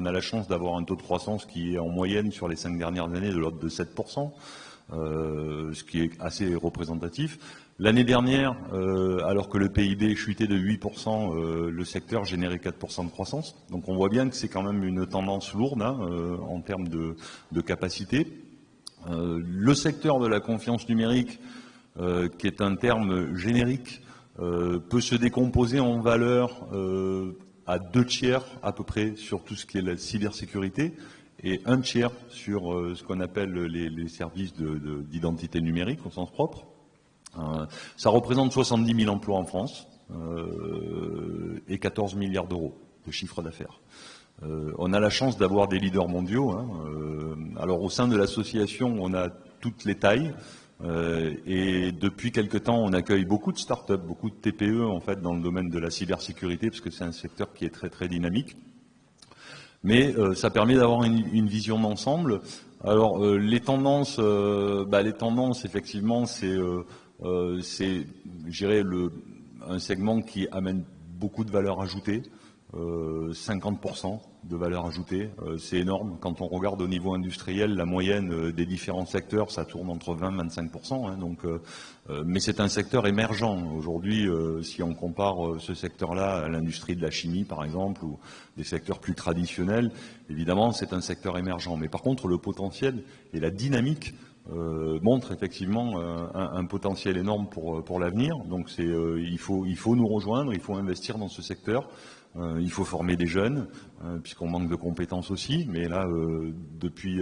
B: a la chance d'avoir un taux de croissance qui est en moyenne sur les 5 dernières années de l'ordre de 7%, ce qui est assez représentatif. L'année dernière, alors que le PIB chutait de 8%, le secteur générait 4% de croissance. Donc on voit bien que c'est quand même une tendance lourde en termes de capacité. Le secteur de la confiance numérique, qui est un terme générique, peut se décomposer en valeur à 2/3 à peu près sur tout ce qui est la cybersécurité et 1/3 sur ce qu'on appelle les services d'identité numérique au sens propre. Ça représente 70 000 emplois en France et 14 milliards d'euros de chiffre d'affaires. On a la chance d'avoir des leaders mondiaux. Alors au sein de l'association, on a toutes les tailles. Et depuis quelque temps, on accueille beaucoup de start-up, beaucoup de TPE en fait dans le domaine de la cybersécurité, parce que c'est un secteur qui est très très dynamique. Mais ça permet d'avoir une vision d'ensemble. Alors les tendances, effectivement, c'est, je dirais, un segment qui amène beaucoup de valeur ajoutée. 50% de valeur ajoutée, c'est énorme. Quand on regarde au niveau industriel, la moyenne des différents secteurs, ça tourne entre 20 et 25%. Donc, mais c'est un secteur émergent. Aujourd'hui, si on compare ce secteur-là à l'industrie de la chimie, par exemple, ou des secteurs plus traditionnels, évidemment, c'est un secteur émergent. Mais par contre, le potentiel et la dynamique montre effectivement un potentiel énorme pour l'avenir. Donc, il faut nous rejoindre, il faut investir dans ce secteur. Il faut former des jeunes, puisqu'on manque de compétences aussi. Mais là, depuis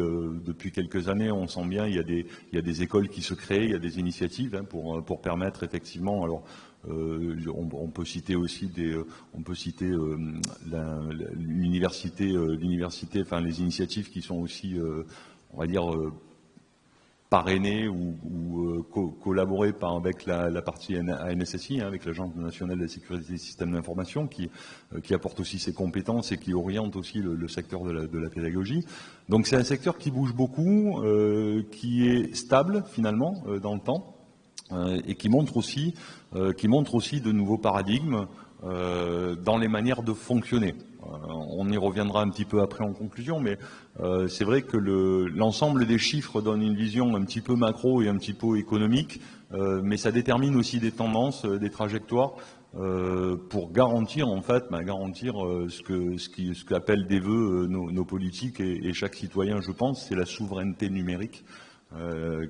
B: quelques années, on sent bien il y a des écoles qui se créent, il y a des initiatives pour permettre effectivement. Alors, on peut citer aussi l'université, enfin les initiatives qui sont aussi, on va dire, parrainé ou collaboré avec la partie ANSSI, avec l'Agence nationale de la sécurité des systèmes d'information, qui apporte aussi ses compétences et qui oriente aussi le secteur de la pédagogie. Donc c'est un secteur qui bouge beaucoup, qui est stable finalement dans le temps et qui montre aussi de nouveaux paradigmes dans les manières de fonctionner. On y reviendra un petit peu après en conclusion, mais c'est vrai que l'ensemble des chiffres donne une vision un petit peu macro et un petit peu économique, mais ça détermine aussi des tendances, des trajectoires pour garantir en fait, ce qu'appellent des vœux nos politiques et chaque citoyen, je pense, c'est la souveraineté numérique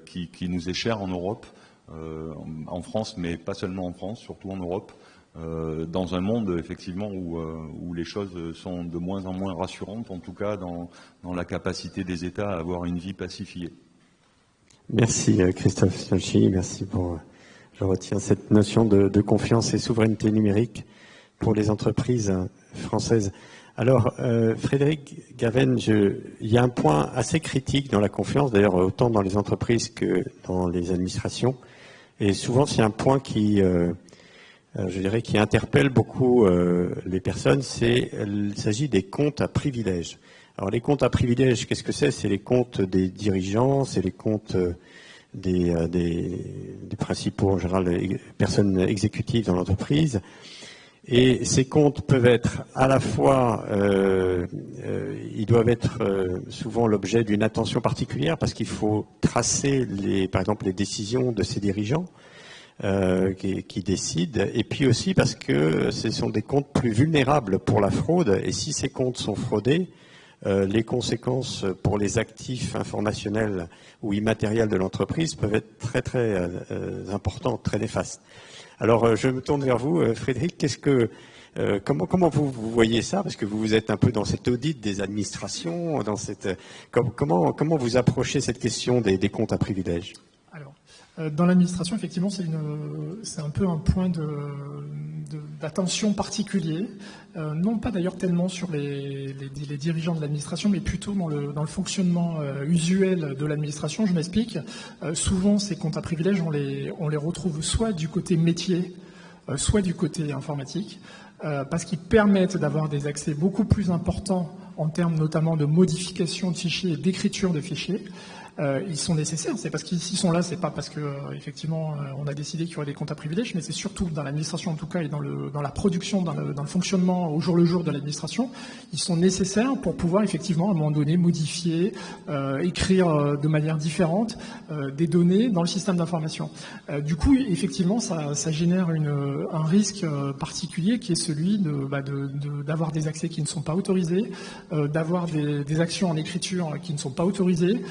B: qui nous est chère en Europe, en France, mais pas seulement en France, surtout en Europe. Dans un monde effectivement où les choses sont de moins en moins rassurantes, en tout cas dans la capacité des États à avoir une vie pacifiée.
A: Merci Christophe Ciolchi, merci pour, je retiens cette notion de confiance et souveraineté numérique pour les entreprises françaises. Alors Frédéric Gaven, il y a un point assez critique dans la confiance, d'ailleurs autant dans les entreprises que dans les administrations, et souvent c'est un point qui je dirais, qui interpelle beaucoup les personnes, il s'agit des comptes à privilèges. Alors les comptes à privilèges, qu'est-ce que c'est? C'est les comptes des dirigeants, c'est les comptes des principaux, en général, personnes exécutives dans l'entreprise. Et ces comptes peuvent être à la fois, ils doivent être souvent l'objet d'une attention particulière parce qu'il faut tracer, par exemple, les décisions de ces dirigeants. Qui décident, et puis aussi parce que ce sont des comptes plus vulnérables pour la fraude, et si ces comptes sont fraudés, les conséquences pour les actifs informationnels ou immatériels de l'entreprise peuvent être très très importantes, très néfastes. Alors je me tourne vers vous, Frédéric. Comment vous voyez ça? Parce que vous êtes un peu dans cet audit des administrations, comment vous approchez cette question des comptes à privilèges?
D: Alors, dans l'administration, effectivement, c'est un peu un point d'attention particulier, non pas d'ailleurs tellement sur les dirigeants de l'administration, mais plutôt dans le fonctionnement usuel de l'administration. Je m'explique. Souvent, ces comptes à privilèges, on les retrouve soit du côté métier, soit du côté informatique, parce qu'ils permettent d'avoir des accès beaucoup plus importants en termes notamment de modification de fichiers et d'écriture de fichiers. Ils sont nécessaires. C'est parce qu'ils sont là, c'est pas parce que effectivement on a décidé qu'il y aurait des comptes à privilèges, mais c'est surtout dans l'administration en tout cas et dans la production, dans le fonctionnement au jour le jour de l'administration, ils sont nécessaires pour pouvoir effectivement à un moment donné modifier, écrire de manière différente des données dans le système d'information. Du coup, effectivement, ça génère un risque particulier qui est celui d'avoir des accès qui ne sont pas autorisés, d'avoir des actions en écriture qui ne sont pas autorisées,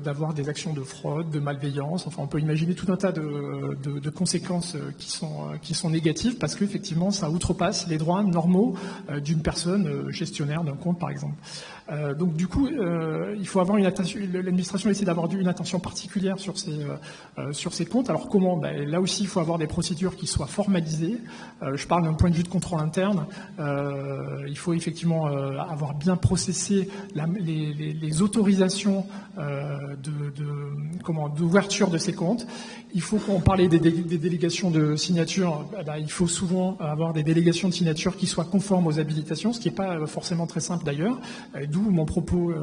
D: d'avoir des actions de fraude, de malveillance. Enfin, on peut imaginer tout un tas de conséquences qui sont négatives parce qu'effectivement, ça outrepasse les droits normaux d'une personne gestionnaire d'un compte, par exemple. Donc, du coup, il faut avoir l'administration essaie d'avoir une attention particulière sur ces comptes. Alors, comment? Là aussi, il faut avoir des procédures qui soient formalisées. Je parle d'un point de vue de contrôle interne. Il faut effectivement avoir bien processé les autorisations d'ouverture de ces comptes. Il faut qu'on parlait des délégations de signature. Il faut souvent avoir des délégations de signature qui soient conformes aux habilitations, ce qui n'est pas forcément très simple d'ailleurs. D'où mon propos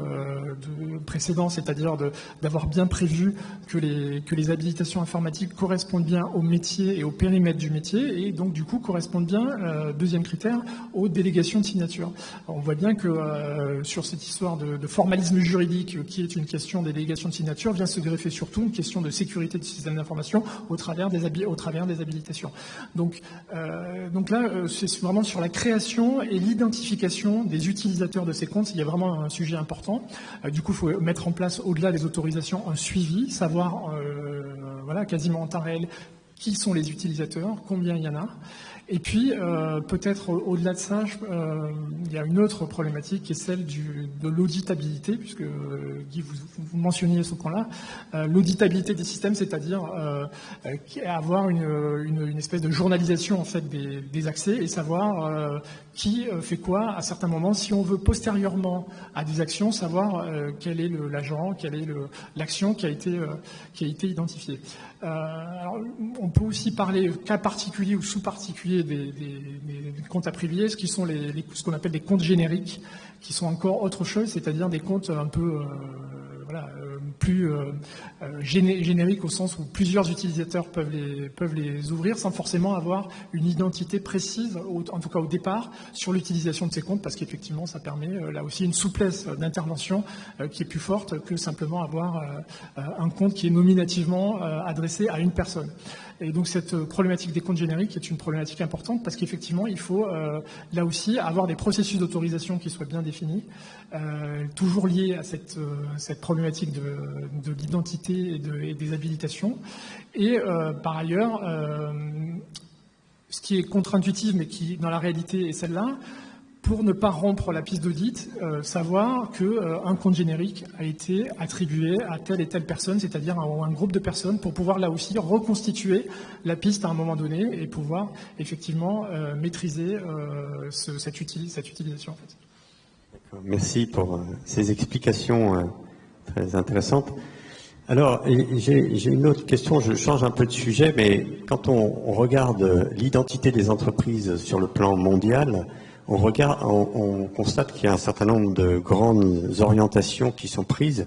D: précédent, c'est-à-dire d'avoir bien prévu que les habilitations informatiques correspondent bien au métier et au périmètre du métier, et donc du coup correspondent bien, deuxième critère, aux délégations de signature. Alors, on voit bien que sur cette histoire de formalisme juridique, qui est une question des délégations de signature, vient se greffer surtout une question de sécurité du système d'information au travers des habilitations. Donc là, c'est vraiment sur la création et l'identification des utilisateurs de ces comptes. Il y a vraiment un sujet important. Du coup, il faut mettre en place, au-delà des autorisations, un suivi, savoir quasiment en temps réel qui sont les utilisateurs, combien il y en a. Et puis, peut-être au-delà de ça, il y a une autre problématique qui est celle de l'auditabilité, puisque Guy, vous mentionniez ce point-là. L'auditabilité des systèmes, c'est-à-dire avoir une espèce de journalisation en fait des accès et savoir qui fait quoi à certains moments. Si on veut postérieurement à des actions, savoir quel est l'agent, quelle est l'action qui a été identifiée. Alors, on peut aussi parler cas particuliers ou sous-particuliers des comptes à privilèges, qui sont ce qu'on appelle des comptes génériques, qui sont encore autre chose, c'est-à-dire des comptes un peu plus génériques au sens où plusieurs utilisateurs peuvent les ouvrir sans forcément avoir une identité précise, en tout cas au départ, sur l'utilisation de ces comptes, parce qu'effectivement ça permet là aussi une souplesse d'intervention qui est plus forte que simplement avoir un compte qui est nominativement adressé à une personne. Et donc cette problématique des comptes génériques est une problématique importante parce qu'effectivement il faut là aussi avoir des processus d'autorisation qui soient bien définis, toujours liés à cette problématique de l'identité et des habilitations. Et par ailleurs, ce qui est contre-intuitif mais qui dans la réalité est celle-là, pour ne pas rompre la piste d'audit, savoir qu'un compte générique a été attribué à telle et telle personne, c'est-à-dire à un groupe de personnes, pour pouvoir là aussi reconstituer la piste à un moment donné et pouvoir effectivement maîtriser cette utilisation. En fait.
A: D'accord. Merci pour ces explications très intéressantes. Alors, j'ai une autre question, je change un peu de sujet, mais quand on regarde l'identité des entreprises sur le plan mondial, on constate qu'il y a un certain nombre de grandes orientations qui sont prises,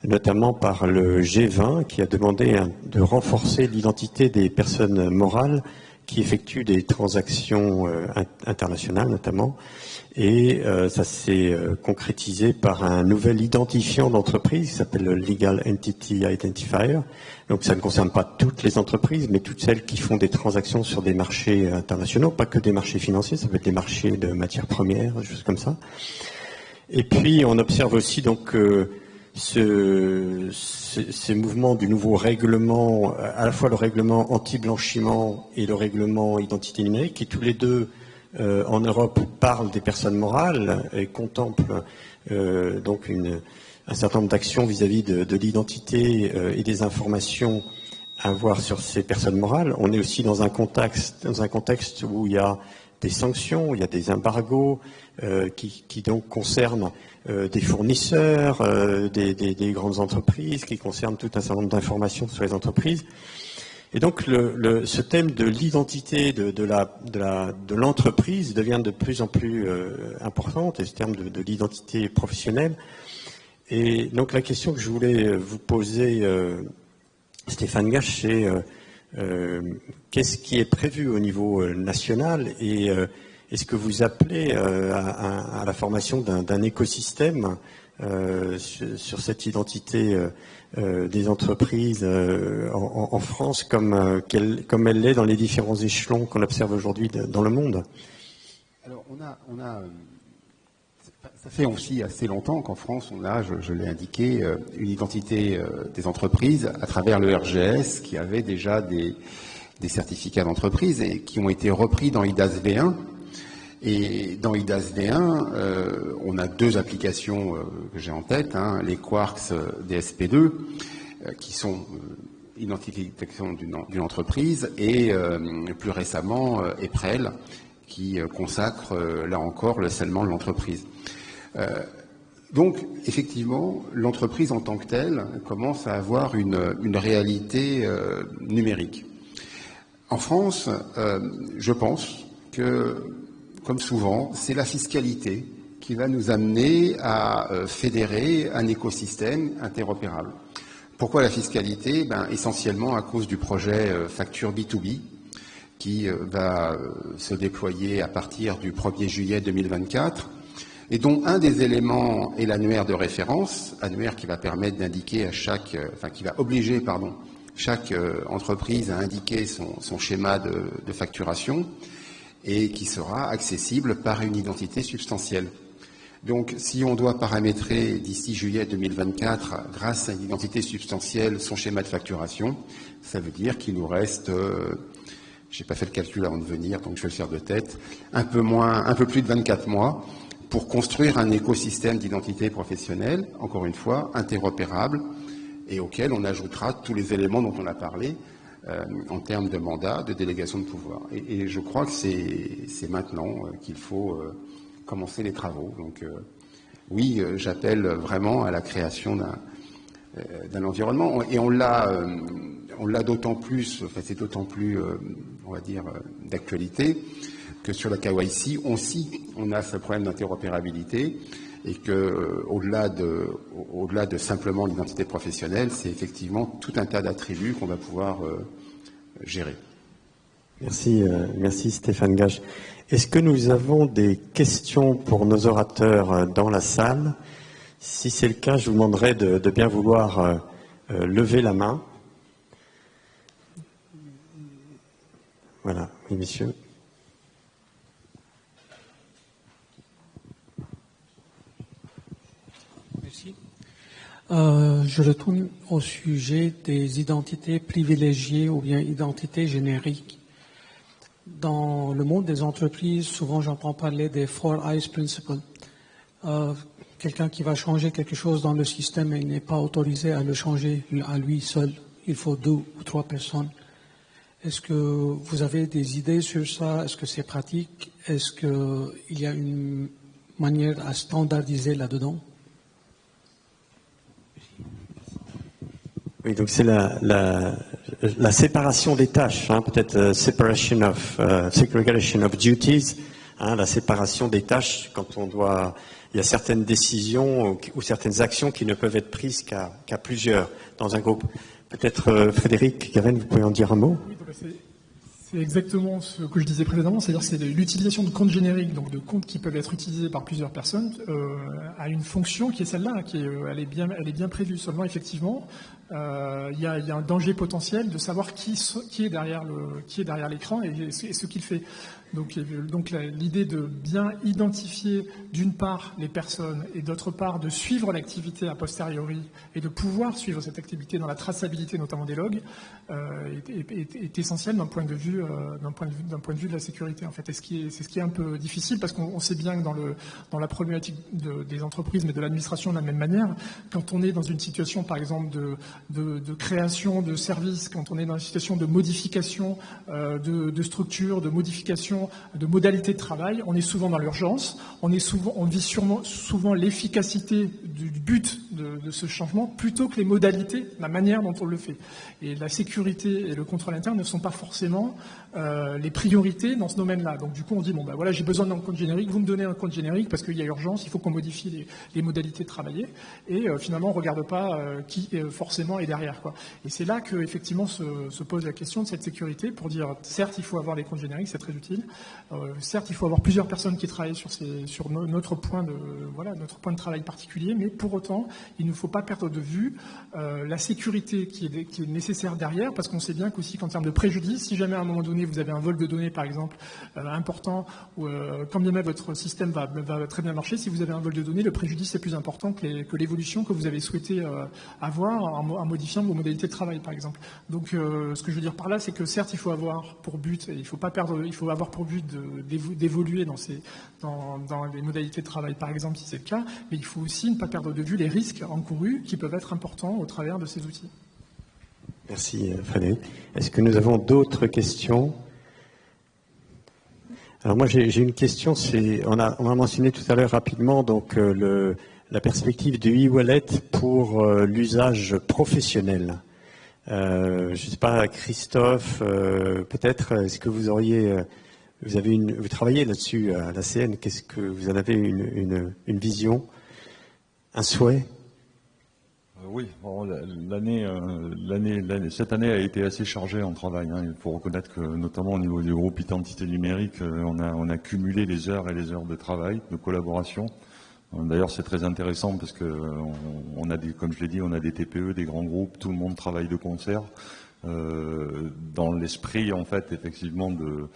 A: notamment par le G20 qui a demandé de renforcer l'identité des personnes morales qui effectuent des transactions internationales notamment. Et ça s'est concrétisé par un nouvel identifiant d'entreprise qui s'appelle le Legal Entity Identifier. Donc ça ne concerne pas toutes les entreprises, mais toutes celles qui font des transactions sur des marchés internationaux, pas que des marchés financiers, ça peut être des marchés de matières premières, des choses comme ça. Et puis on observe aussi donc ces mouvements du nouveau règlement, à la fois le règlement anti-blanchiment et le règlement identité numérique, qui tous les deux en Europe parlent des personnes morales et contemplent donc un certain nombre d'actions vis-à-vis de l'identité et des informations à avoir sur ces personnes morales. On est aussi dans un contexte où il y a des sanctions, il y a des embargos qui donc concernent des fournisseurs, des grandes entreprises, qui concernent tout un certain nombre d'informations sur les entreprises. Et donc ce thème de l'identité de l'entreprise devient de plus en plus importante, et ce terme de l'identité professionnelle. Et donc la question que je voulais vous poser, Stéphane Gache, c'est qu'est-ce qui est prévu au niveau national et est-ce que vous appelez à la formation d'un écosystème sur cette identité des entreprises en France comme elle l'est dans les différents échelons qu'on observe aujourd'hui dans le monde?
C: Alors ça fait aussi assez longtemps qu'en France, on a, je l'ai indiqué, une identité des entreprises à travers le RGS qui avait déjà des certificats d'entreprise et qui ont été repris dans IDAS V1. Et dans IDAS V1, on a deux applications que j'ai en tête, les Quarks DSP2, qui sont identification d'une entreprise, et plus récemment EPREL, qui consacre là encore le scellement de l'entreprise. Donc, effectivement, l'entreprise en tant que telle commence à avoir une réalité numérique. En France, je pense que, comme souvent, c'est la fiscalité qui va nous amener à fédérer un écosystème interopérable. Pourquoi la fiscalité? Essentiellement à cause du projet Facture B2B, qui va se déployer à partir du 1er juillet 2024, et dont un des éléments est l'annuaire de référence, annuaire qui va permettre d'indiquer à qui va obliger, chaque entreprise à indiquer son schéma de facturation, et qui sera accessible par une identité substantielle. Donc, si on doit paramétrer d'ici juillet 2024, grâce à une identité substantielle, son schéma de facturation, ça veut dire qu'il nous reste, j'ai pas fait le calcul avant de venir, donc je vais le faire de tête, un peu plus de 24 mois pour construire un écosystème d'identité professionnelle, encore une fois, interopérable, et auquel on ajoutera tous les éléments dont on a parlé, en termes de mandat, de délégation de pouvoir. Et je crois que c'est maintenant qu'il faut commencer les travaux. Donc oui, j'appelle vraiment à la création d'un environnement. Et on l'a d'autant plus, c'est d'autant plus, on va dire, d'actualité, que sur la KYC, on a ce problème d'interopérabilité, et que au-delà de simplement l'identité professionnelle, c'est effectivement tout un tas d'attributs qu'on va pouvoir gérer.
A: Merci Stéphane Gache. Est-ce que nous avons des questions pour nos orateurs dans la salle? Si c'est le cas, je vous demanderai de bien vouloir lever la main. Voilà, oui, messieurs.
E: Merci. Je retourne au sujet des identités privilégiées ou bien identités génériques. Dans le monde des entreprises, souvent j'entends parler des Four Eyes Principle. Quelqu'un qui va changer quelque chose dans le système et n'est pas autorisé à le changer à lui seul. Il faut 2 ou 3 personnes. Est-ce que vous avez des idées sur ça? Est-ce que c'est pratique? Est-ce qu'il y a une manière à standardiser là-dedans?
A: Oui, donc c'est la séparation des tâches, peut-être segregation of duties, la séparation des tâches quand il y a certaines décisions ou certaines actions qui ne peuvent être prises qu'à plusieurs dans un groupe. Peut-être Frédéric Guérin, vous pouvez en dire un mot?
D: Oui, C'est exactement ce que je disais précédemment, c'est-à-dire c'est l'utilisation de comptes génériques, donc de comptes qui peuvent être utilisés par plusieurs personnes, a une fonction qui est celle-là, elle est bien prévue. Seulement, effectivement, il y a un danger potentiel de savoir qui est derrière l'écran et ce qu'il fait. Donc l'idée de bien identifier d'une part les personnes et d'autre part de suivre l'activité a posteriori et de pouvoir suivre cette activité dans la traçabilité notamment des logs est essentiel d'un point de vue de la sécurité en fait. C'est ce qui est un peu difficile parce qu'on sait bien que dans la problématique des entreprises mais de l'administration de la même manière, quand on est dans une situation par exemple de création de services, quand on est dans une situation de modification de structure, de modification de modalités de travail, on est souvent dans l'urgence, on vit souvent l'efficacité du but de ce changement plutôt que les modalités, la manière dont on le fait. Et la sécurité et le contrôle interne ne sont pas forcément les priorités dans ce domaine-là. Donc du coup on dit, bon ben voilà, j'ai besoin d'un compte générique, vous me donnez un compte générique parce qu'il y a urgence, il faut qu'on modifie les modalités de travailler. Et finalement on ne regarde pas qui forcément est derrière, quoi. Et c'est là que effectivement se pose la question de cette sécurité pour dire, certes il faut avoir des comptes génériques, c'est très utile. Certes, il faut avoir plusieurs personnes qui travaillent sur notre point de travail particulier, mais pour autant, il ne faut pas perdre de vue la sécurité qui est nécessaire derrière, parce qu'on sait bien qu'aussi qu'en termes de préjudice, si jamais à un moment donné vous avez un vol de données, par exemple, important, ou quand bien même votre système va très bien marcher, si vous avez un vol de données, le préjudice est plus important que l'évolution que vous avez souhaité avoir en modifiant vos modalités de travail, par exemple. Donc, ce que je veux dire par là, c'est que certes, il faut avoir pour but, il faut avoir pour but d'évoluer dans les modalités de travail, par exemple, si c'est le cas, mais il faut aussi ne pas perdre de vue les risques encourus qui peuvent être importants au travers de ces outils.
A: Merci Frédéric. Est-ce que nous avons d'autres questions? Alors moi j'ai une question, on a mentionné tout à l'heure rapidement donc la perspective du e-wallet pour l'usage professionnel. Je ne sais pas, Christophe, peut-être, est-ce que vous travaillez là-dessus à l'ACN, qu'est-ce que vous en avez une vision, un souhait?
B: Oui, bon, cette année a été assez chargée en travail. Hein. Il faut reconnaître que, notamment au niveau du groupe Identité Numérique, on a cumulé les heures et les heures de travail, de collaboration. D'ailleurs, c'est très intéressant parce que comme je l'ai dit, on a des TPE, des grands groupes, tout le monde travaille de concert, dans l'esprit, en fait, effectivement, de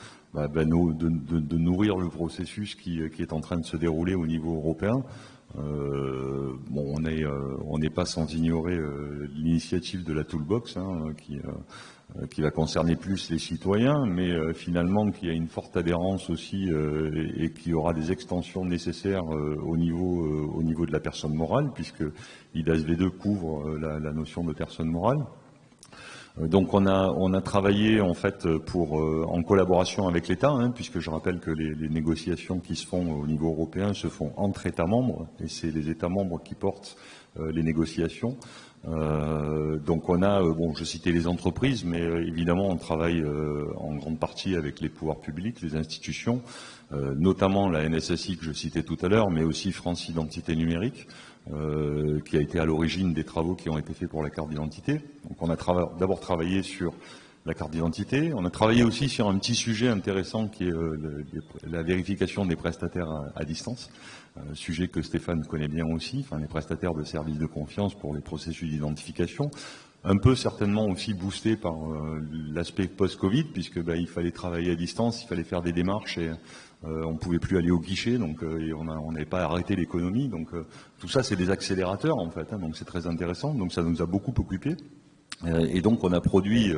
B: nourrir le processus qui est en train de se dérouler au niveau européen. On n'est pas sans ignorer l'initiative de la Toolbox, hein, qui va concerner plus les citoyens, mais finalement qui a une forte adhérence aussi et qui aura des extensions nécessaires au niveau de la personne morale, puisque IDAS V2 couvre la notion de personne morale. Donc on a travaillé en fait en collaboration avec l'État, hein, puisque je rappelle que les négociations qui se font au niveau européen se font entre États membres, et c'est les États membres qui portent les négociations. Donc on a, je citais les entreprises, mais évidemment on travaille en grande partie avec les pouvoirs publics, les institutions, notamment la NSSI que je citais tout à l'heure, mais aussi France Identité Numérique, qui a été à l'origine des travaux qui ont été faits pour la carte d'identité. Donc on a d'abord travaillé sur la carte d'identité, on a travaillé aussi sur un petit sujet intéressant qui est la vérification des prestataires à distance, sujet que Stéphane connaît bien aussi, enfin les prestataires de services de confiance pour les processus d'identification, un peu certainement aussi boosté par l'aspect post-Covid, puisque il fallait travailler à distance, il fallait faire des démarches et on ne pouvait plus aller au guichet, donc on n'avait pas arrêté l'économie, donc tout ça c'est des accélérateurs en fait, hein, donc c'est très intéressant, donc ça nous a beaucoup occupé. Et donc on a produit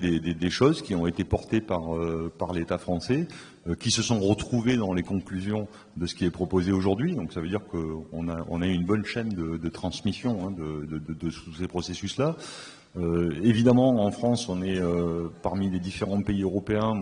B: des choses qui ont été portées par l'État français, qui se sont retrouvées dans les conclusions de ce qui est proposé aujourd'hui. Donc ça veut dire qu'on a une bonne chaîne de transmission, hein, de ces processus-là. Évidemment, en France, on est parmi les différents pays européens.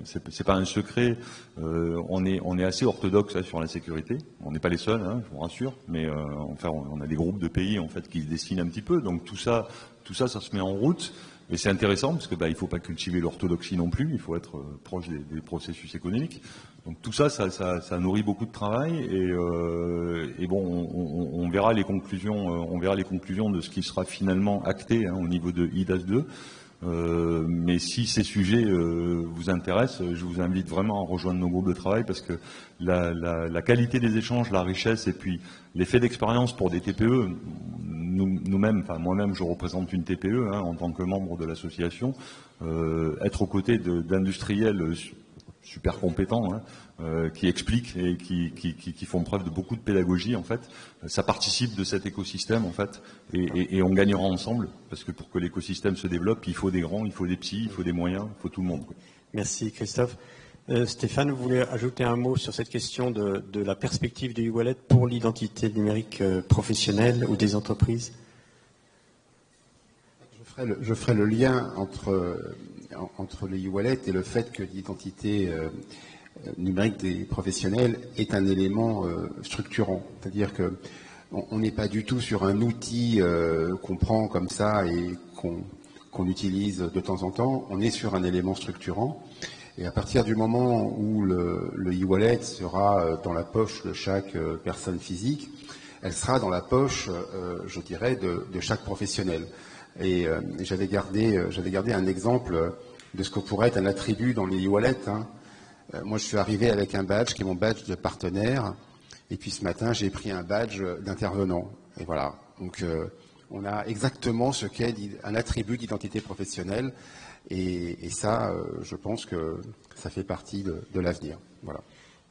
B: C'est pas un secret. On est assez orthodoxe sur la sécurité. On n'est pas les seuls, hein, je vous rassure. Mais enfin, on a des groupes de pays en fait qui se dessinent un petit peu. Donc tout ça, ça se met en route. Et c'est intéressant parce que il faut pas cultiver l'orthodoxie non plus. Il faut être proche des processus économiques. Donc tout ça, ça nourrit beaucoup de travail. Et bon, on verra les conclusions. On verra les conclusions de ce qui sera finalement acté, hein, au niveau de IDAS 2. Mais si ces sujets vous intéressent, je vous invite vraiment à rejoindre nos groupes de travail parce que la qualité des échanges, la richesse et puis l'effet d'expérience pour des TPE, nous-mêmes, enfin moi-même je représente une TPE en tant que membre de l'association, être aux côtés d'industriels super compétents qui expliquent et qui font preuve de beaucoup de pédagogie en fait, ça participe de cet écosystème en fait et on gagnera ensemble parce que pour que l'écosystème se développe, il faut des grands, il faut des petits, il faut des moyens, il faut tout le monde.
A: Merci Christophe. Stéphane, vous voulez ajouter un mot sur cette question de la perspective du e-wallet pour l'identité numérique professionnelle ou des entreprises?
C: Je ferai le lien entre les e-wallets et le fait que l'identité numérique des professionnels est un élément structurant. C'est-à-dire qu'on n'est pas du tout sur un outil qu'on prend comme ça et qu'on utilise de temps en temps. On est sur un élément structurant. Et à partir du moment où le e-wallet sera dans la poche de chaque personne physique, elle sera dans la poche, je dirais, de chaque professionnel. Et j'avais gardé un exemple de ce que pourrait être un attribut dans les e-wallets. Moi, je suis arrivé avec un badge qui est mon badge de partenaire. Et puis ce matin, j'ai pris un badge d'intervenant. Et voilà. Donc, on a exactement ce qu'est un attribut d'identité professionnelle. Et ça, je pense que ça fait partie de l'avenir. Voilà.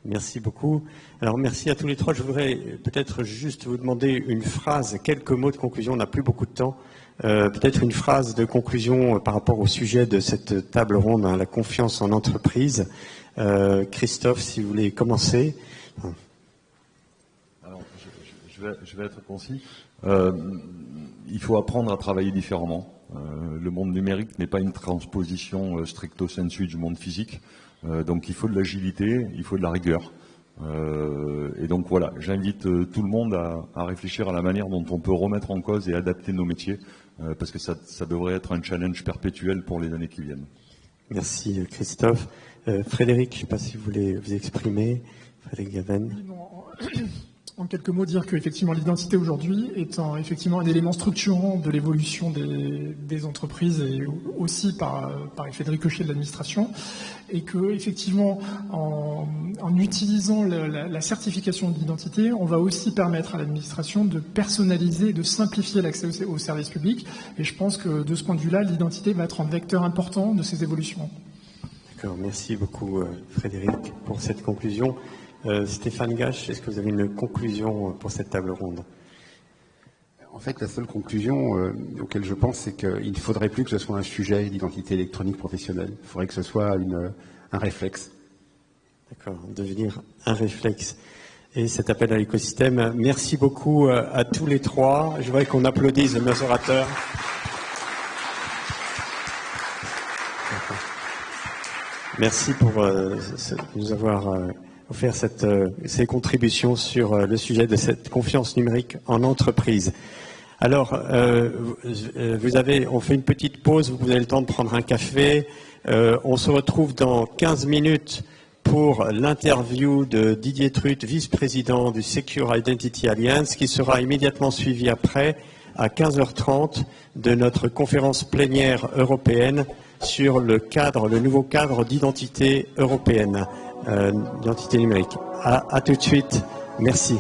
A: Merci beaucoup. Alors, merci à tous les trois. Je voudrais peut-être juste vous demander une phrase, quelques mots de conclusion. On n'a plus beaucoup de temps. Peut-être une phrase de conclusion par rapport au sujet de cette table ronde, la confiance en entreprise. Christophe, si vous voulez commencer.
B: Alors, je vais être concis. Il faut apprendre à travailler différemment. Le monde numérique n'est pas une transposition stricto sensu du monde physique. Donc il faut de l'agilité, il faut de la rigueur. Et donc voilà, j'invite tout le monde à réfléchir à la manière dont on peut remettre en cause et adapter nos métiers, parce que ça devrait être un challenge perpétuel pour les années qui viennent.
A: Merci Christophe. Frédéric, je ne sais pas si vous voulez vous exprimer. Frédéric Gaven.
D: En quelques mots, dire qu'effectivement l'identité aujourd'hui est effectivement un élément structurant de l'évolution des entreprises et aussi par effet de ricochet de l'administration, et que effectivement en utilisant la certification de l'identité, on va aussi permettre à l'administration de personnaliser et de simplifier l'accès aux services publics. Et je pense que de ce point de vue-là, l'identité va être un vecteur important de ces évolutions.
A: D'accord, merci beaucoup Frédéric pour cette conclusion. Stéphane Gache, est-ce que vous avez une conclusion pour cette table ronde?
C: En fait, la seule conclusion auquel je pense, c'est qu'il ne faudrait plus que ce soit un sujet d'identité électronique professionnelle. Il faudrait que ce soit un réflexe.
A: D'accord, devenir un réflexe. Et cet appel à l'écosystème. Merci beaucoup à tous les trois. Je voudrais qu'on applaudisse nos orateurs. Merci pour nous avoir offert ces contributions sur le sujet de cette confiance numérique en entreprise. Alors, on fait une petite pause, vous avez le temps de prendre un café. On se retrouve dans 15 minutes pour l'interview de Didier Truth, vice-président du Secure Identity Alliance, qui sera immédiatement suivi après, à 15h30, de notre conférence plénière européenne sur le nouveau cadre d'identité européenne. D'identité numérique. À tout de suite. Merci.